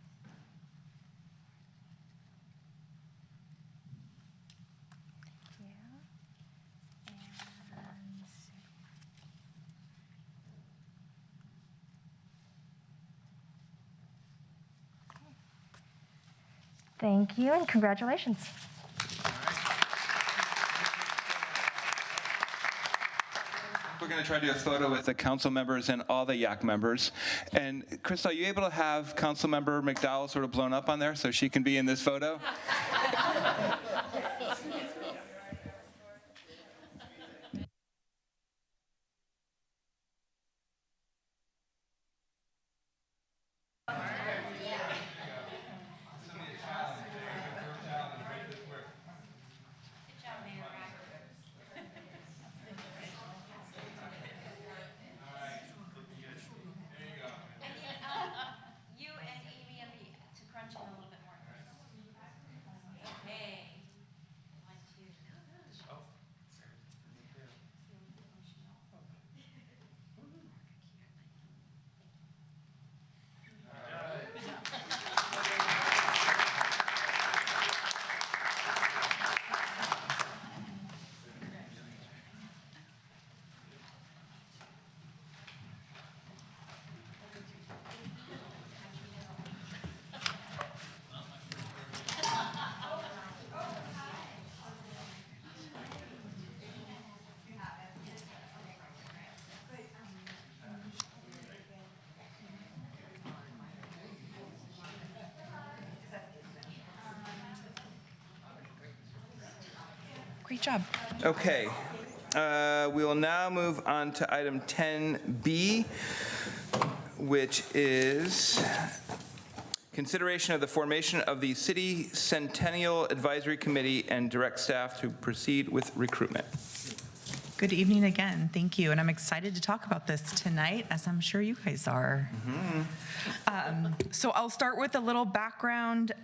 Thank you. Thank you, and congratulations. We're going to try to do a photo with the council members and all the YAC members. And Crystal, are you able to have Councilmember McDowell sort of blown up on there so she can be in this photo? Great job. Okay. We will now move on to item 10B, which is consideration of the formation of the City Centennial Advisory Committee and direct staff to proceed with recruitment. Good evening again. Thank you. And I'm excited to talk about this tonight, as I'm sure you guys are. So I'll start with a little background.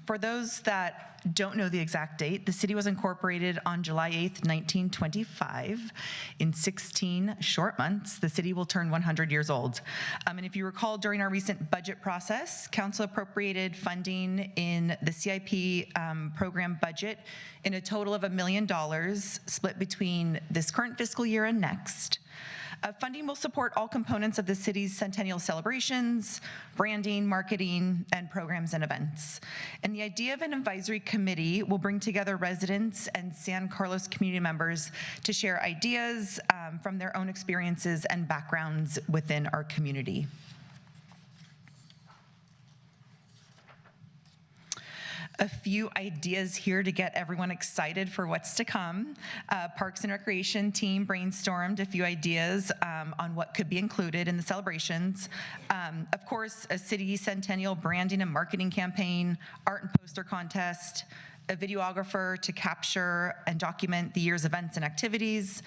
For those that don't know the exact date, the city was incorporated on July 8th, 1925. In 16 short months, the city will turn 100 years old. And if you recall, during our recent budget process, council appropriated funding in the CIP program budget in a total of $1 million split between this current fiscal year and next. Funding will support all components of the city's centennial celebrations, branding, marketing, and programs and events. And the idea of an advisory committee will bring together residents and San Carlos community members to share ideas from their own experiences and backgrounds within our community. A few ideas here to get everyone excited for what's to come. Parks and Recreation team brainstormed a few ideas on what could be included in the celebrations. Of course, a city centennial branding and marketing campaign, art and poster contest, a videographer to capture and document the year's events and activities,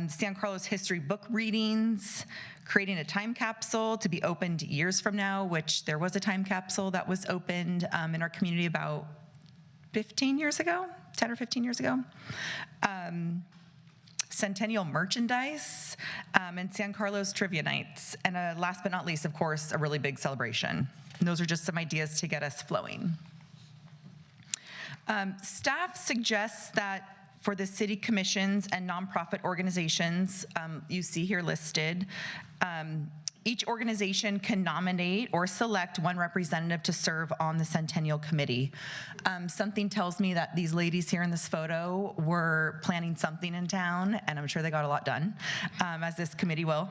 San Carlos history book readings, creating a time capsule to be opened years from now, which there was a time capsule that was opened in our community about 15 years ago, 10 or 15 years ago. Centennial merchandise, and San Carlos trivia nights. And last but not least, of course, a really big celebration. And those are just some ideas to get us flowing. Staff suggests that for the city commissions and nonprofit organizations you see here listed, each organization can nominate or select one representative to serve on the Centennial Committee. Something tells me that these ladies here in this photo were planning something in town, and I'm sure they got a lot done, as this committee will.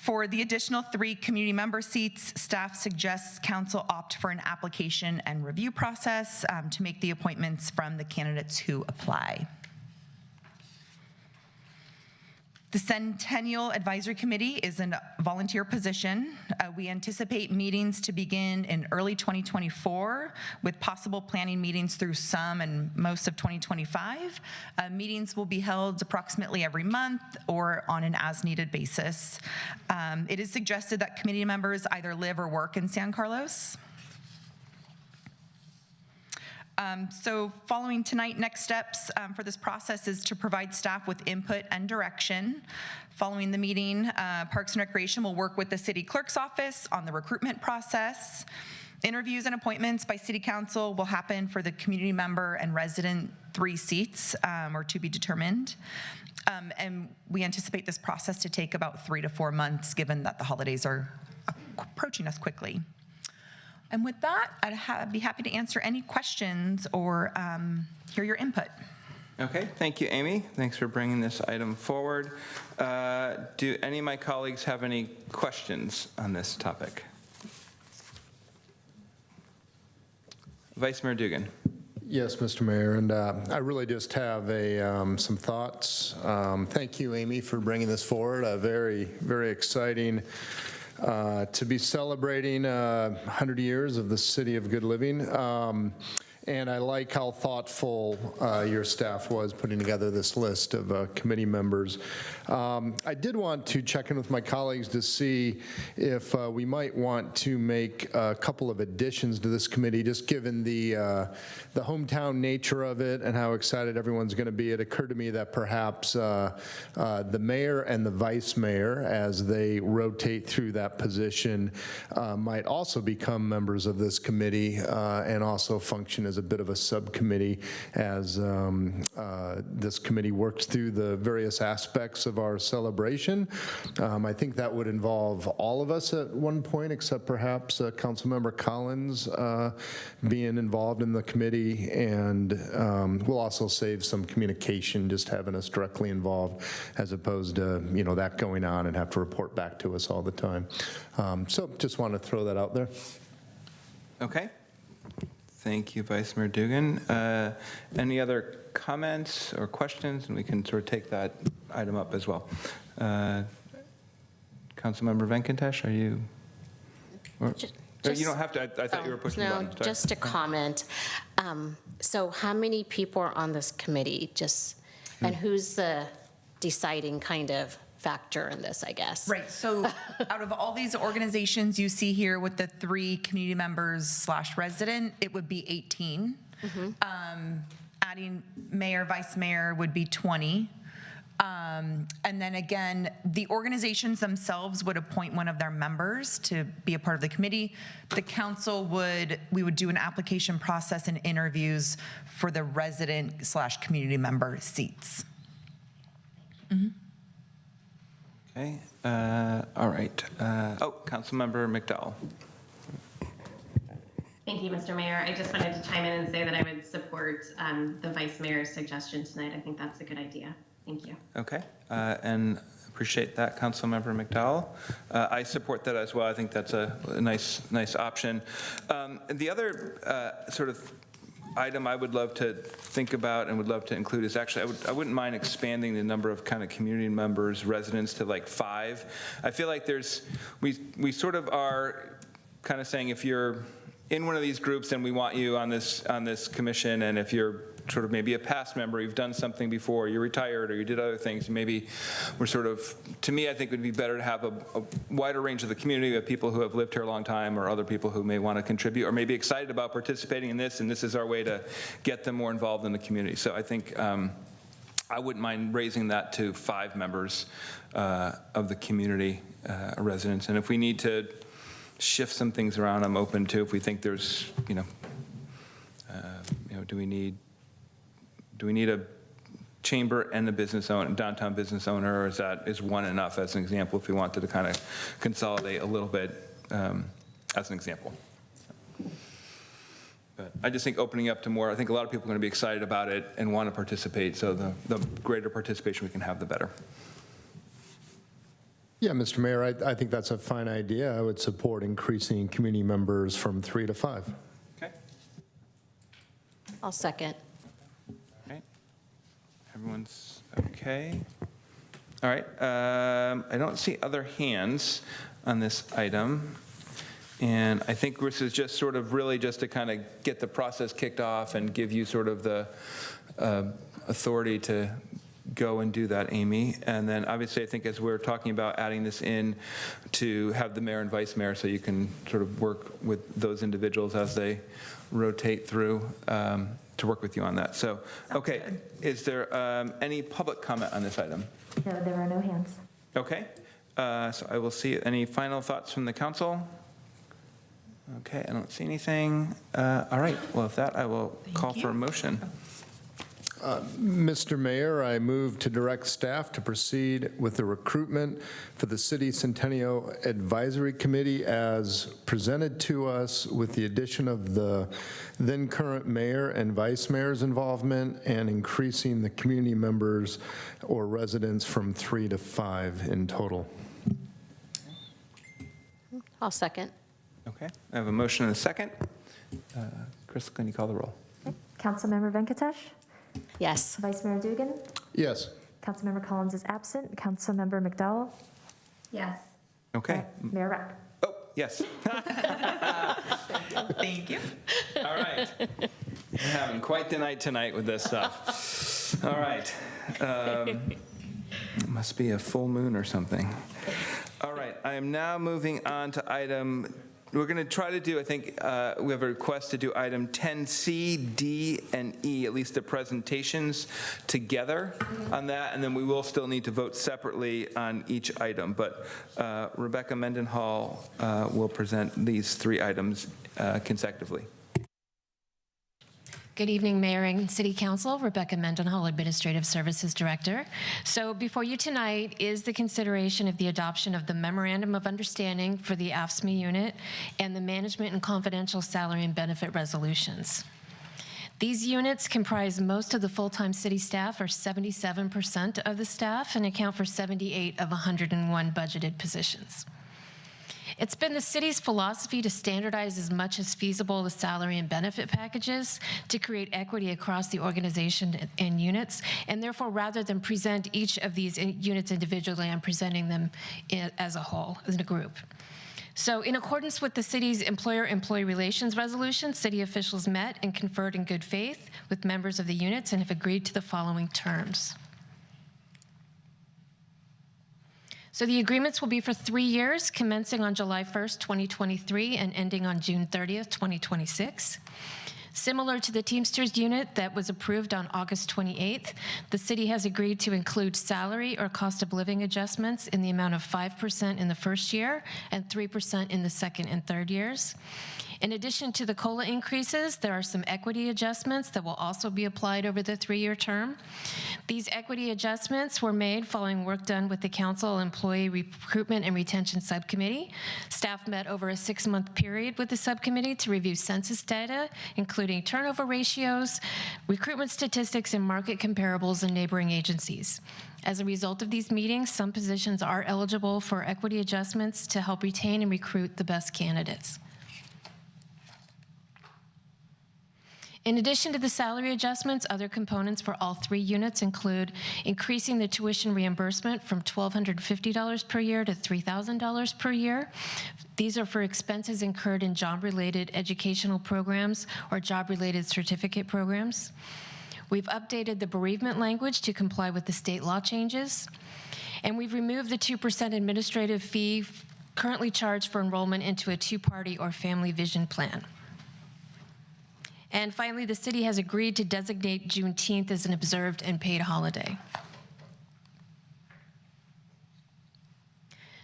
For the additional 3 community member seats, staff suggests council opt for an application and review process to make the appointments from the candidates who apply. The Centennial Advisory Committee is a volunteer position. We anticipate meetings to begin in early 2024 with possible planning meetings through some and most of 2025. Meetings will be held approximately every month or on an as-needed basis. It is suggested that committee members either live or work in San Carlos. So following tonight, next steps for this process is to provide staff with input and direction. Following the meeting, Parks and Recreation will work with the city clerk's office on the recruitment process. Interviews and appointments by city council will happen for the community member and resident 3 seats, or to be determined. And we anticipate this process to take about 3 to 4 months, given that the holidays are approaching us quickly. And with that, I'd be happy to answer any questions or hear your input. Okay, thank you, Amy. Thanks for bringing this item forward. Do any of my colleagues have any questions on this topic? Vice Mayor Dugan. Yes, Mr. Mayor, and I really just have some thoughts. Thank you, Amy, for bringing this forward. Very, very exciting to be celebrating 100 years of the City of Good Living. And I like how thoughtful your staff was putting together this list of committee members. I did want to check in with my colleagues to see if we might want to make a couple of additions to this committee, just given the hometown nature of it and how excited everyone's going to be. It occurred to me that perhaps the mayor and the vice mayor, as they rotate through that position, might also become members of this committee and also function as a bit of a subcommittee as this committee works through the various aspects of our celebration. I think that would involve all of us at one point, except perhaps Councilmember Collins being involved in the committee, and we'll also save some communication just having us directly involved, as opposed to that going on and have to report back to us all the time. So just want to throw that out there. Okay. Thank you, Vice Mayor Dugan. Any other comments or questions? And we can sort of take that item up as well. Councilmember Venkatesh, are you? You don't have to. I thought you were pushing the button. Sorry. Just a comment. So how many people are on this committee? And who's the deciding kind of factor in this, I guess? Right. So out of all these organizations you see here with the 3 community members / resident, it would be 18. Adding mayor, vice mayor would be 20. And then again, the organizations themselves would appoint one of their members to be a part of the committee. The council we would do an application process and interviews for the resident / community member seats. Okay. All right. Councilmember McDowell. Thank you, Mr. Mayor. I just wanted to chime in and say that I would support the vice mayor's suggestion tonight. I think that's a good idea. Thank you. Okay. And appreciate that, Councilmember McDowell. I support that as well. I think that's a nice option. The other sort of item I would love to think about and would love to include is actually, I wouldn't mind expanding the number of kind of community members, residents to like 5. I feel like we sort of are kind of saying if you're in one of these groups, then we want you on this commission, and if you're sort of maybe a past member, you've done something before, you're retired, or you did other things, maybe we're sort of, to me, I think it would be better to have a wider range of the community of people who have lived here a long time, or other people who may want to contribute, or maybe excited about participating in this, and this is our way to get them more involved in the community. So I think I wouldn't mind raising that to 5 members of the community residents. And if we need to shift some things around, I'm open to. If we think there's, do we need a chamber and a business owner, downtown business owner, or is one enough as an example if we wanted to kind of consolidate a little bit as an example? But I just think opening up to more, I think a lot of people are going to be excited about it and want to participate, so the greater participation we can have, the better. Yeah, Mr. Mayor, I think that's a fine idea. I would support increasing community members from 3 to 5. Okay. I'll second. Everyone's okay? All right. I don't see other hands on this item. And I think this is just sort of really just to kind of get the process kicked off and give you sort of the authority to go and do that, Amy. And then obviously I think as we're talking about adding this in to have the mayor and vice mayor, so you can sort of work with those individuals as they rotate through to work with you on that. So, okay, is there any public comment on this item? No, there are no hands. Okay, so I will see. Any final thoughts from the council? Okay, I don't see anything. All right, well, with that, I will call for a motion. Mr. Mayor, I move to direct staff to proceed with the recruitment for the City Centennial Advisory Committee as presented to us, with the addition of the then current mayor and vice mayor's involvement and increasing the community members or residents from 3 to 5 in total. I'll second. Okay, I have a motion and a second. Chris, can you call the roll? Okay. Councilmember Venkatesh? Yes. Vice Mayor Dugan? Yes. Councilmember Collins is absent. Councilmember McDowell? Yes. Okay. Mayor Rack? Oh, yes. Thank you. All right. We're having quite the night tonight with this stuff. All right. It must be a full moon or something. All right. I am now moving on to item. We're going to try to do, I think, we have a request to do item 10C, D, and E, at least the presentations together on that, and then we will still need to vote separately on each item. But Rebecca Mendenhall will present these 3 items consecutively. Good evening, Mayor and City Council. Rebecca Mendenhall, Administrative Services Director. So before you tonight is the consideration of the adoption of the Memorandum of Understanding for the AFSCME unit and the Management and Confidential Salary and Benefit Resolutions. These units comprise most of the full-time city staff, or 77% of the staff, and account for 78 of 101 budgeted positions. It's been the city's philosophy to standardize as much as feasible the salary and benefit packages to create equity across the organization and units, and therefore, rather than present each of these units individually, I'm presenting them as a whole, as a group. So in accordance with the city's employer-employee relations resolution, city officials met and conferred in good faith with members of the units and have agreed to the following terms. So the agreements will be for 3 years, commencing on July 1st, 2023, and ending on June 30th, 2026. Similar to the Teamsters unit that was approved on August 28th, the city has agreed to include salary or cost of living adjustments in the amount of 5% in the first year and 3% in the second and third years. In addition to the COLA increases, there are some equity adjustments that will also be applied over the 3-year term. These equity adjustments were made following work done with the Council Employee Recruitment and Retention Subcommittee. Staff met over a 6-month period with the subcommittee to review census data, including turnover ratios, recruitment statistics, and market comparables in neighboring agencies. As a result of these meetings, some positions are eligible for equity adjustments to help retain and recruit the best candidates. In addition to the salary adjustments, other components for all 3 units include increasing the tuition reimbursement from $1,250 per year to $3,000 per year. These are for expenses incurred in job-related educational programs or job-related certificate programs. We've updated the bereavement language to comply with the state law changes. And we've removed the 2% administrative fee currently charged for enrollment into a 2-party or family vision plan. And finally, the city has agreed to designate Juneteenth as an observed and paid holiday.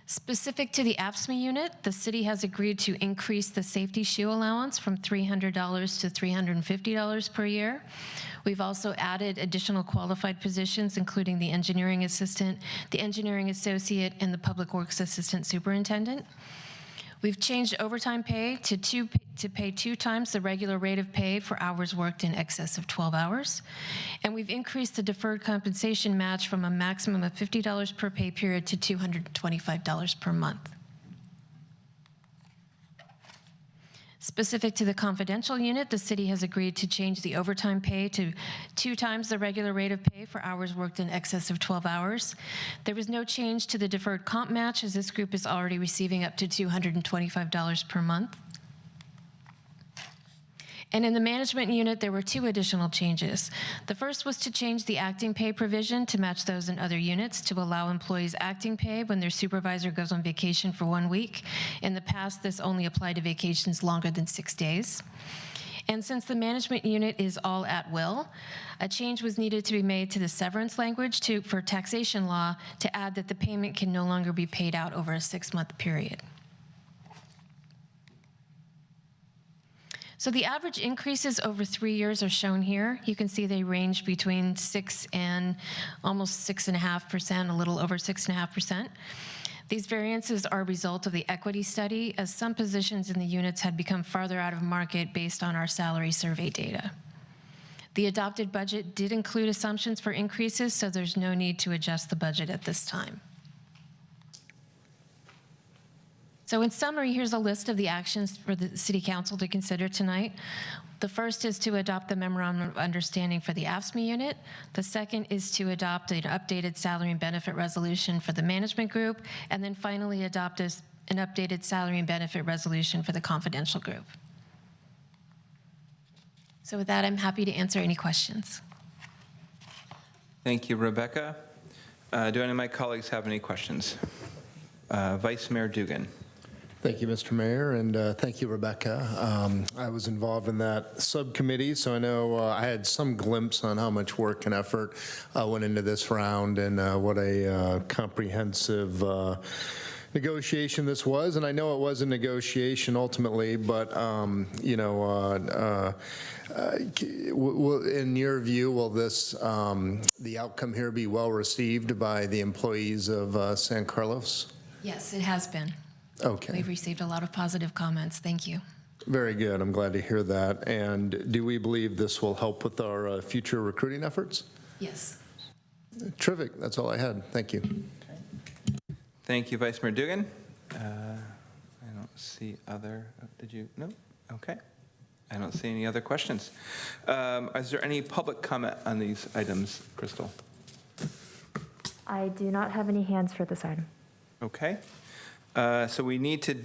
Specific to the AFSCME unit, the city has agreed to increase the safety shoe allowance from $300 to $350 per year. We've also added additional qualified positions, including the engineering assistant, the engineering associate, and the public works assistant superintendent. We've changed overtime pay to pay 2 times the regular rate of pay for hours worked in excess of 12 hours. And we've increased the deferred compensation match from a maximum of $50 per pay period to $225 per month. Specific to the confidential unit, the city has agreed to change the overtime pay to 2 times the regular rate of pay for hours worked in excess of 12 hours. There was no change to the deferred comp match, as this group is already receiving up to $225 per month. And in the management unit, there were 2 additional changes. The first was to change the acting pay provision to match those in other units to allow employees acting pay when their supervisor goes on vacation for 1 week. In the past, this only applied to vacations longer than 6 days. And since the management unit is all at will, a change was needed to be made to the severance language for taxation law to add that the payment can no longer be paid out over a 6-month period. So the average increases over 3 years are shown here. You can see they range between 6 and almost 6.5%, a little over 6.5%. These variances are a result of the equity study, as some positions in the units had become farther out of market based on our salary survey data. The adopted budget did include assumptions for increases, so there's no need to adjust the budget at this time. So in summary, here's a list of the actions for the City Council to consider tonight. The first is to adopt the Memorandum of Understanding for the AFSCME unit. The second is to adopt an updated salary and benefit resolution for the management group. And then finally adopt an updated salary and benefit resolution for the confidential group. So with that, I'm happy to answer any questions. Thank you, Rebecca. Do any of my colleagues have any questions? Vice Mayor Dugan. Thank you, Mr. Mayor, and thank you, Rebecca. I was involved in that subcommittee, so I know I had some glimpse on how much work and effort went into this round and what a comprehensive negotiation this was. And I know it was a negotiation ultimately, but you know, in your view, will this the outcome here be well received by the employees of San Carlos? Yes, it has been. Okay. We've received a lot of positive comments. Thank you. Very good. I'm glad to hear that. And do we believe this will help with our future recruiting efforts? Yes. Terrific. That's all I had. Thank you. Thank you, Vice Mayor Dugan. see other, did you, no? Okay. I don't see any other questions. Is there any public comment on these items, Crystal? I do not have any hands for this item. Okay. So we need to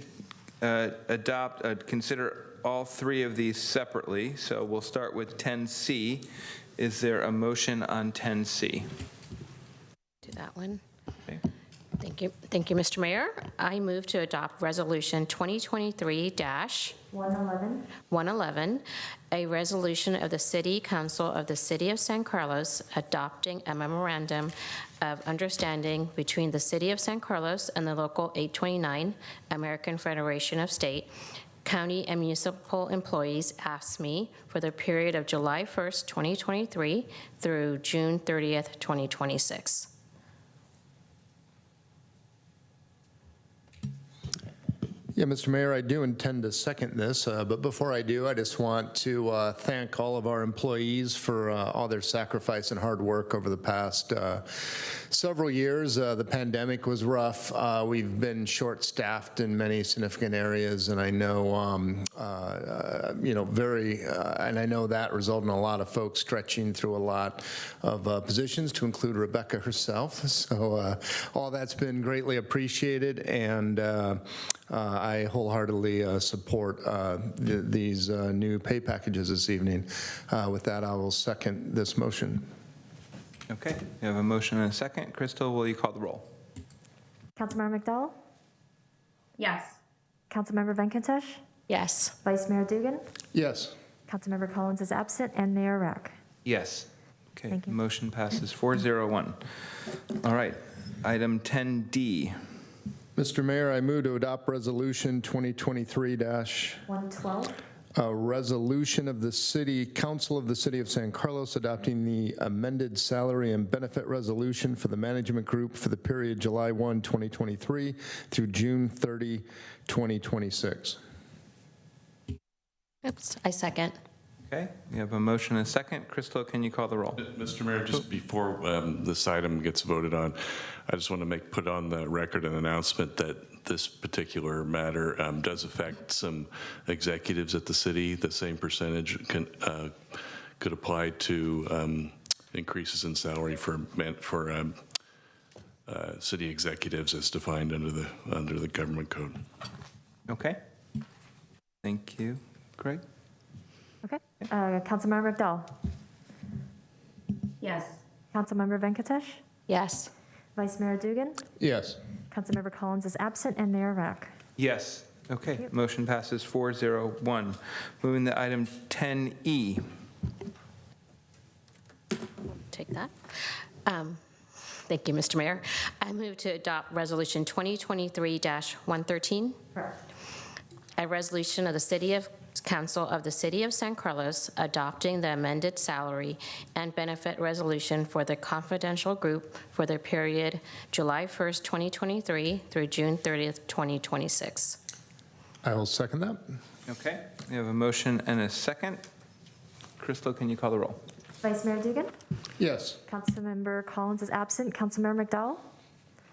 consider all three of these separately. So we'll start with 10C. Is there a motion on 10C? Do that one. Okay. Thank you. Thank you, Mr. Mayor. I move to adopt Resolution 2023-111, a resolution of the City Council of the City of San Carlos adopting a memorandum of understanding between the City of San Carlos and the Local 829 American Federation of State, County and Municipal Employees, AFSCME, for the period of July 1st, 2023 through June 30th, 2026. Yeah, Mr. Mayor, I do intend to second this, but before I do, I just want to thank all of our employees for all their sacrifice and hard work over the past several years. The pandemic was rough. We've been short-staffed in many significant areas, and I know, and I know that resulted in a lot of folks stretching through a lot of positions, to include Rebecca herself. So all that's been greatly appreciated, and I wholeheartedly support these new pay packages this evening. With that, I will second this motion. Okay, we have a motion and a second. Crystal, will you call the roll? Councilmember McDowell? Yes. Councilmember Venkatesh? Yes. Vice Mayor Dugan? Yes. Councilmember Collins is absent, and Mayor Rack. Yes. Okay, Thank you. motion passes 401. All right, item 10D. Mr. Mayor, I move to adopt Resolution 2023-112. A resolution of the City Council of the City of San Carlos adopting the amended salary and benefit resolution for the management group for the period July 1, 2023 through June 30, 2026. Oops, I second. Okay, we have a motion and a second. Crystal, can you call the roll? Mr. Mayor, just before this item gets voted on, I just want to put on the record an announcement that this particular matter does affect some executives at the city. The same percentage could apply to increases in salary for city executives as defined under the government code. Okay. Thank you. Craig? Okay. Councilmember McDowell? Yes. Councilmember Venkatesh? Yes. Vice Mayor Dugan? Yes. Councilmember Collins is absent, and Mayor Rack. Yes. Okay, motion passes 401. Moving to item 10E. Take that. Thank you, Mr. Mayor. I move to adopt Resolution 2023-113. Correct. A resolution of the Council of the City of San Carlos adopting the amended salary and benefit resolution for the confidential group for the period July 1st, 2023 through June 30th, 2026. I will second that. Okay, we have a motion and a second. Crystal, can you call the roll? Vice Mayor Dugan? Yes. Councilmember Collins is absent. Councilmember McDowell?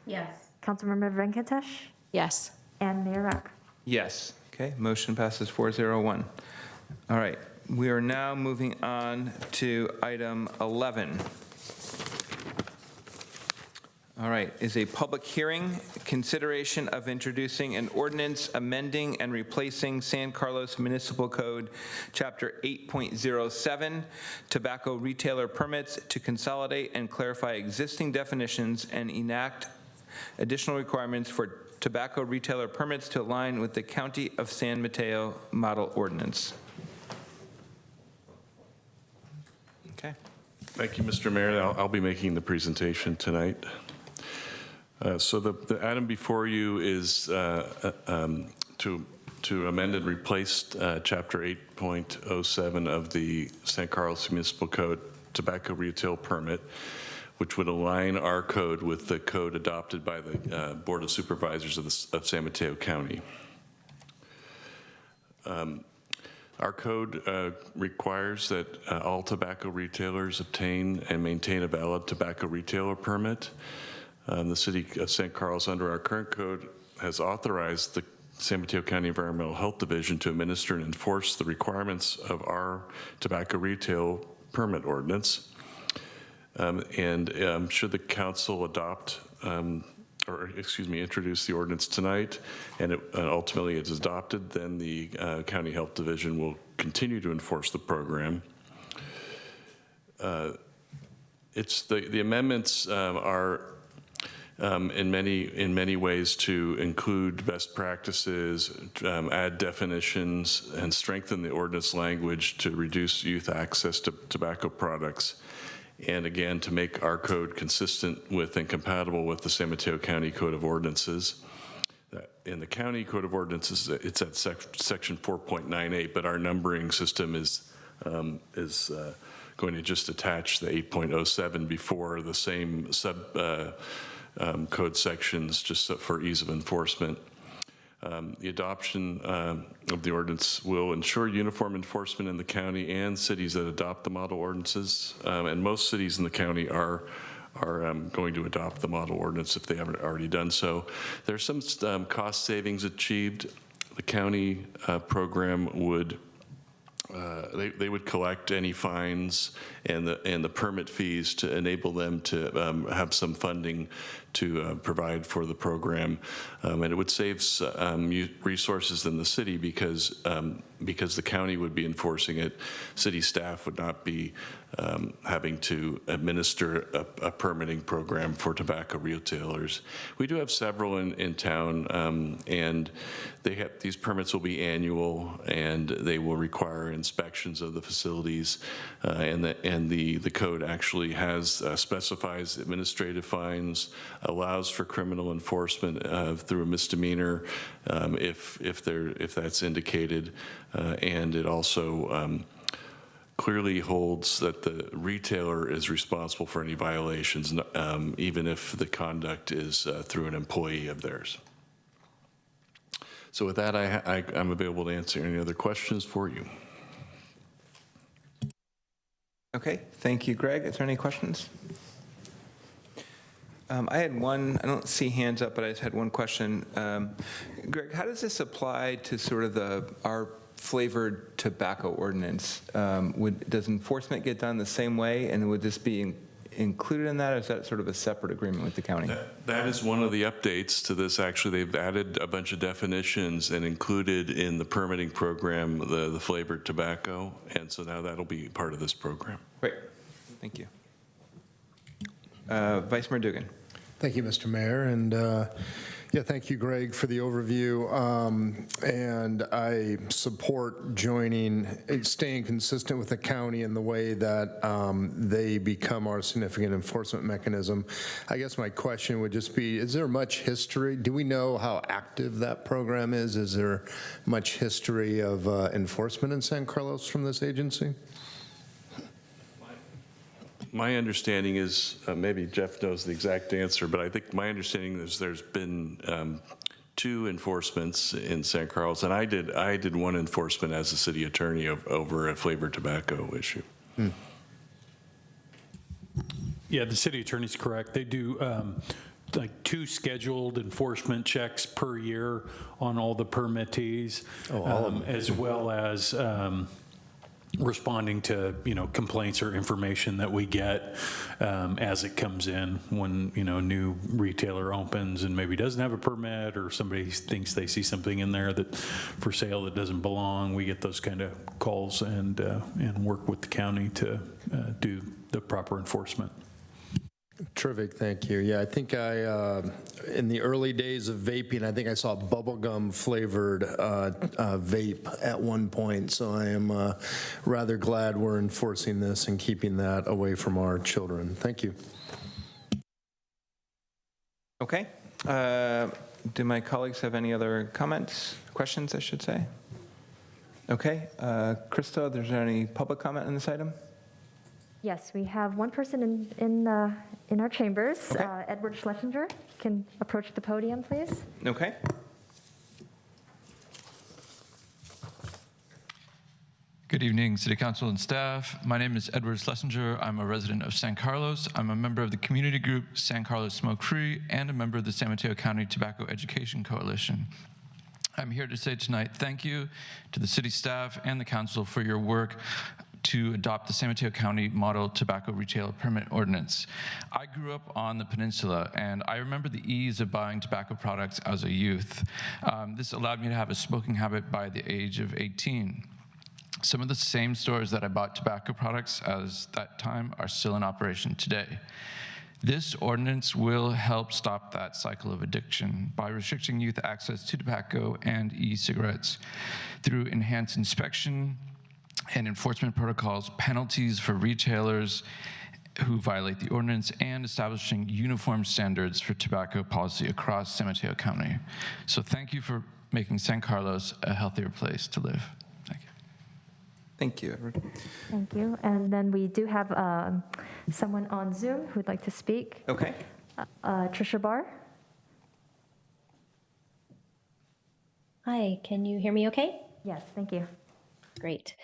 Yes. Councilmember Venkatesh? Yes. And Mayor Rack. Yes. Okay, motion passes 401. All right, we are now moving on to item 11. All right, is a public hearing, consideration of introducing an ordinance amending and replacing San Carlos Municipal Code, Chapter 8.07, tobacco retailer permits to consolidate and clarify existing definitions and enact additional requirements for tobacco retailer permits to align with the County of San Mateo Model Ordinance. Okay. Thank you, Mr. Mayor. I'll be making the presentation tonight. So the item before you is to amend and replace Chapter 8.07 of the San Carlos Municipal Code Tobacco Retail Permit, which would align our code with the code adopted by the Board of Supervisors of San Mateo County. Our code requires that all tobacco retailers obtain and maintain a valid tobacco retailer permit. The City of San Carlos, under our current code, has authorized San Mateo County Environmental Health Division to administer and enforce the requirements of our tobacco retail permit ordinance. Should the council adopt, introduce the ordinance tonight, and ultimately it's adopted, then the County Health Division will continue to enforce the program. The amendments are in many ways to include best practices, add definitions, and strengthen the ordinance language to reduce youth access to tobacco products. And again, to make our code consistent with and compatible with the San Mateo County Code of Ordinances. In the County Code of Ordinances, it's at section 4.98, but our numbering system is going to just attach the 8.07 before the same sub code sections, just for ease of enforcement. The adoption of the ordinance will ensure uniform enforcement in the county and cities that adopt the model ordinances. And most cities in the county are going to adopt the model ordinance if they haven't already done so. There's some cost savings achieved. The county program would they would collect any fines and the permit fees to enable them to have some funding to provide for the program, and it would save resources in the city because the county would be enforcing it. City staff would not be having to administer a permitting program for tobacco retailers. We do have several in town, and these permits will be annual, and they will require inspections of the facilities, and the code actually specifies administrative fines, allows for criminal enforcement through a misdemeanor if that's indicated, and it also clearly holds that the retailer is responsible for any violations, even if the conduct is through an employee of theirs. So with that, I'm available to answer any other questions for you. Okay, thank you, Greg. Is there any questions? I had one, I don't see hands up, but I just had one question. Greg, how does this apply to sort of our flavored tobacco ordinance? Does enforcement get done the same way, and would this be included in that, or is that sort of a separate agreement with the county? That is one of the updates to this. Actually, they've added a bunch of definitions and included in the permitting program the flavored tobacco, and so now that'll be part of this program. Great, thank you. Vice Mayor Dugan. Thank you, Mr. Mayor, and yeah, thank you, Greg, for the overview. And I support staying consistent with the county in the way that they become our significant enforcement mechanism. I guess my question would just be, is there much history? Do we know how active that program is? Is there much history of enforcement in San Carlos from this agency? My understanding is, maybe Jeff knows the exact answer, but I think my understanding is there's been 2 enforcements in San Carlos, and I did one enforcement as a city attorney over a flavored tobacco issue. Yeah, the city attorney's correct. They do like 2 scheduled enforcement checks per year on all the permittees, as well as responding to complaints or information that we get as it comes in when a new retailer opens and maybe doesn't have a permit, or somebody thinks they see something in there that for sale that doesn't belong. We get those kind of calls and work with the county to do the proper enforcement. Terrific, thank you. Yeah, I think in the early days of vaping, I think I saw bubblegum flavored vape at one point. So I am rather glad we're enforcing this and keeping that away from our children. Thank you. Okay. Do my colleagues have any other comments, questions, I should say? Okay. Krista, is there any public comment on this item? Yes, we have one person in our chambers. Okay. Edward Schlesinger can approach the podium, please. Okay. Good evening, City Council and staff. My name is Edward Schlesinger. I'm a resident of San Carlos. I'm a member of the community group San Carlos Smoke Free and a member of the San Mateo County Tobacco Education Coalition. I'm here to say tonight thank you to the city staff and the council for your work to adopt the San Mateo County Model Tobacco Retail Permit Ordinance. I grew up on the peninsula, and I remember the ease of buying tobacco products as a youth. This allowed me to have a smoking habit by the age of 18. Some of the same stores that I bought tobacco products as that time are still in operation today. This ordinance will help stop that cycle of addiction by restricting youth access to tobacco and e-cigarettes through enhanced inspection and enforcement protocols, penalties for retailers who violate the ordinance, and establishing uniform standards for tobacco policy across San Mateo County. So thank you for making San Carlos a healthier place to live. Thank you. Thank you, Edward. Thank you. And then we do have someone on Zoom who'd like to speak. Okay. Trisha Barr. Hi, can you hear me okay? Yes, thank you. Great.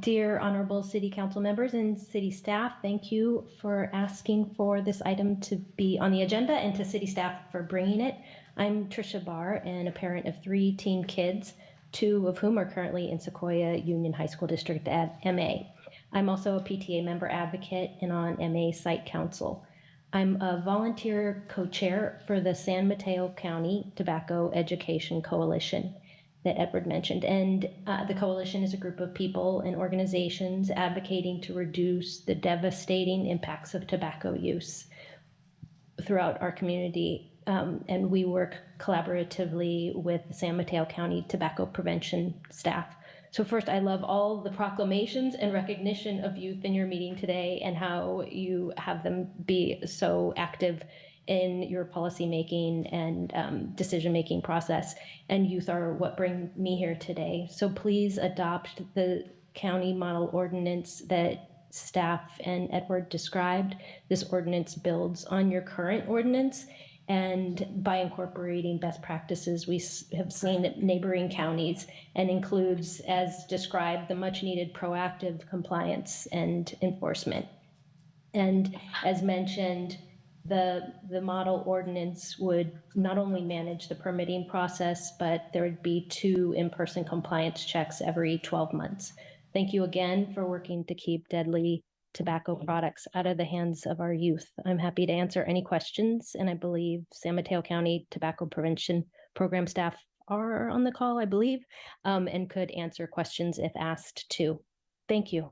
Dear honorable city council members and city staff, thank you for asking for this item to be on the agenda, and to city staff for bringing it. I'm Trisha Barr, and a parent of 3 teen kids, 2 of whom are currently in Sequoia Union High School District at MA. I'm also a PTA member advocate and on MA Site Council. I'm a volunteer co-chair for the San Mateo County Tobacco Education Coalition that Edward mentioned. And the coalition is a group of people and organizations advocating to reduce the devastating impacts of tobacco use throughout our community. And we work collaboratively with the San Mateo County Tobacco Prevention staff. So first, I love all the proclamations and recognition of youth in your meeting today, and how you have them be so active in your policymaking and decision-making process. And youth are what bring me here today. So please adopt the county model ordinance that staff and Edward described. This ordinance builds on your current ordinance, and by incorporating best practices we have seen at neighboring counties, and includes, as described, the much needed proactive compliance and enforcement. And as mentioned, the model ordinance would not only manage the permitting process, but there would be 2 in-person compliance checks every 12 months. Thank you again for working to keep deadly tobacco products out of the hands of our youth. I'm happy to answer any questions, and I believe San Mateo County Tobacco Prevention Program staff are on the call, I believe, and could answer questions if asked too. Thank you.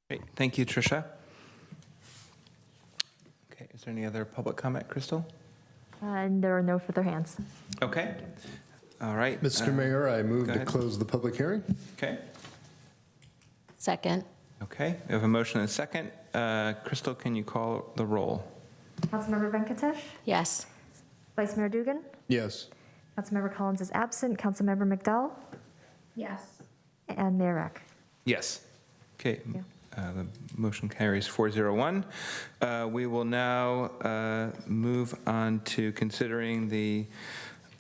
Great. Thank you, Trisha. Okay, is there any other public comment, Crystal? And there are no further hands. Okay. All right. Mr. Mayor, I move go to ahead. close the public hearing. Okay. Second. Okay, we have a motion and a second. Crystal, can you call the roll? Councilmember Venkatesh? Yes. Vice Mayor Dugan? Yes. Councilmember Collins is absent. Councilmember McDowell? Yes. And Mayor Rack. Yes. Okay, the motion carries 401. We will now move on to considering the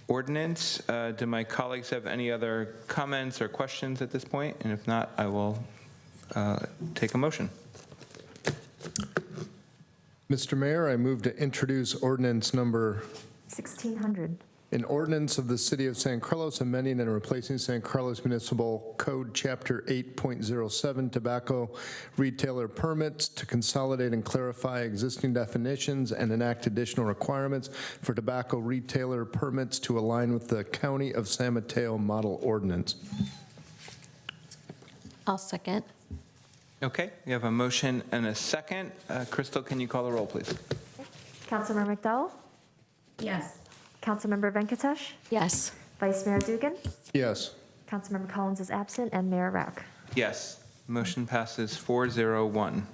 ordinance. Do my colleagues have any other comments or questions at this point? And if not, I will take a motion. Mr. Mayor, I move to introduce ordinance number 1600. An ordinance of the City of San Carlos amending and replacing San Carlos Municipal Code Chapter 8.07 Tobacco Retailer Permits to consolidate and clarify existing definitions and enact additional requirements for tobacco retailer permits to align with the County of San Mateo Model Ordinance. I'll second. Okay, we have a motion and a second. Crystal, can you call the roll, please? Councilmember McDowell? Yes. Councilmember Venkatesh? Yes. Vice Mayor Dugan? Yes. Councilmember Collins is absent, and Mayor Rack. Yes, motion passes 401.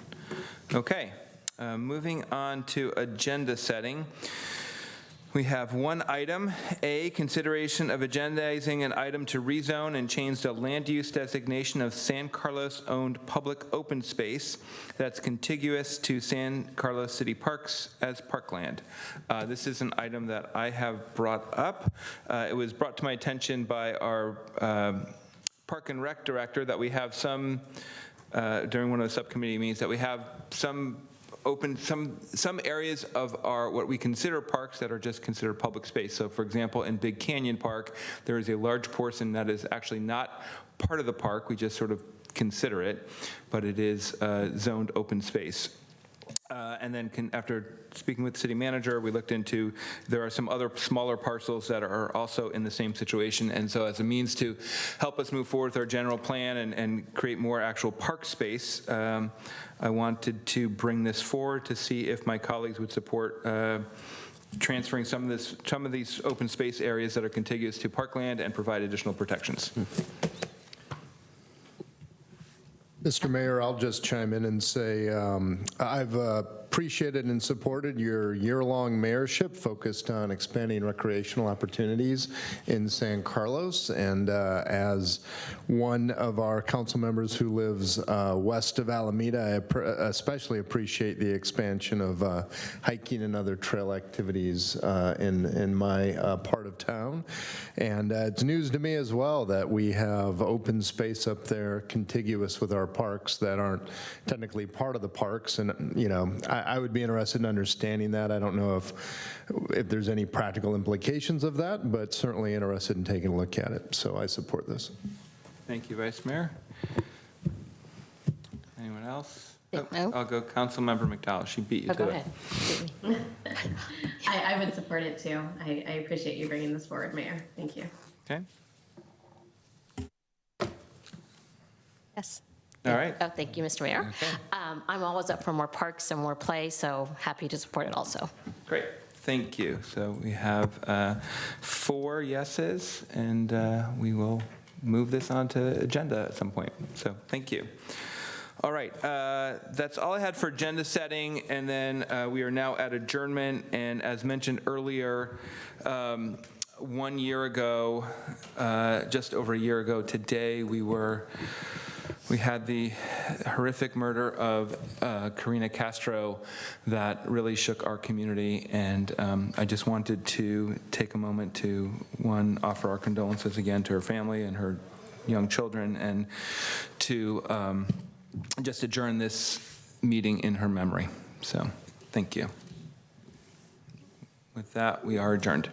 Okay, moving on to agenda setting. We have one item, A, consideration of agendizing an item to rezone and change the land use designation of San Carlos-owned public open space that's contiguous to San Carlos City Parks as parkland. This is an item that I have brought up. It was brought to my attention by our Park and Rec director that we have some, during one of the subcommittee meetings, that we have some open some areas of our, what we consider parks that are just considered public space. So for example, in Big Canyon Park, there is a large portion that is actually not part of the park. We just sort of consider it, but it is zoned open space. And then after speaking with the city manager, we looked into, there are some other smaller parcels that are also in the same situation. And so as a means to help us move forward with our general plan and create more actual park space, I wanted to bring this forward to see if my colleagues would support transferring some of these open space areas that are contiguous to parkland and provide additional protections. Mr. Mayor, I'll just chime in and say I've appreciated and supported your year-long mayorship focused on expanding recreational opportunities in San Carlos. And as one of our council members who lives west of Alameda, I especially appreciate the expansion of hiking and other trail activities in my part of town. And it's news to me as well that we have open space up there contiguous with our parks that aren't technically part of the parks. And, you know, I would be interested in understanding that. I don't know if there's any practical implications of that, but certainly interested in taking a look at it. So I support this. Thank you, Vice Mayor. Anyone else? No. I'll go Councilmember McDowell. She beat you to go it. ahead. I would support it too. I appreciate you bringing this forward, Mayor. Thank you. Okay. Yes. All right. Oh, thank you, Mr. Mayor. Okay. I'm always up for more parks and more play, so happy to support it also. Great. Thank you. So we have 4 yeses, and we will move this onto agenda at some point. So thank you. All right. That's all I had for agenda setting, and then we are now at adjournment. And as mentioned earlier, 1 year ago, just over a year ago today, we had the horrific murder of Karina Castro that really shook our community, and I just wanted to take a moment to, one, offer our condolences again to her family and her young children, and to just adjourn this meeting in her memory. So, thank you. With that, we are adjourned.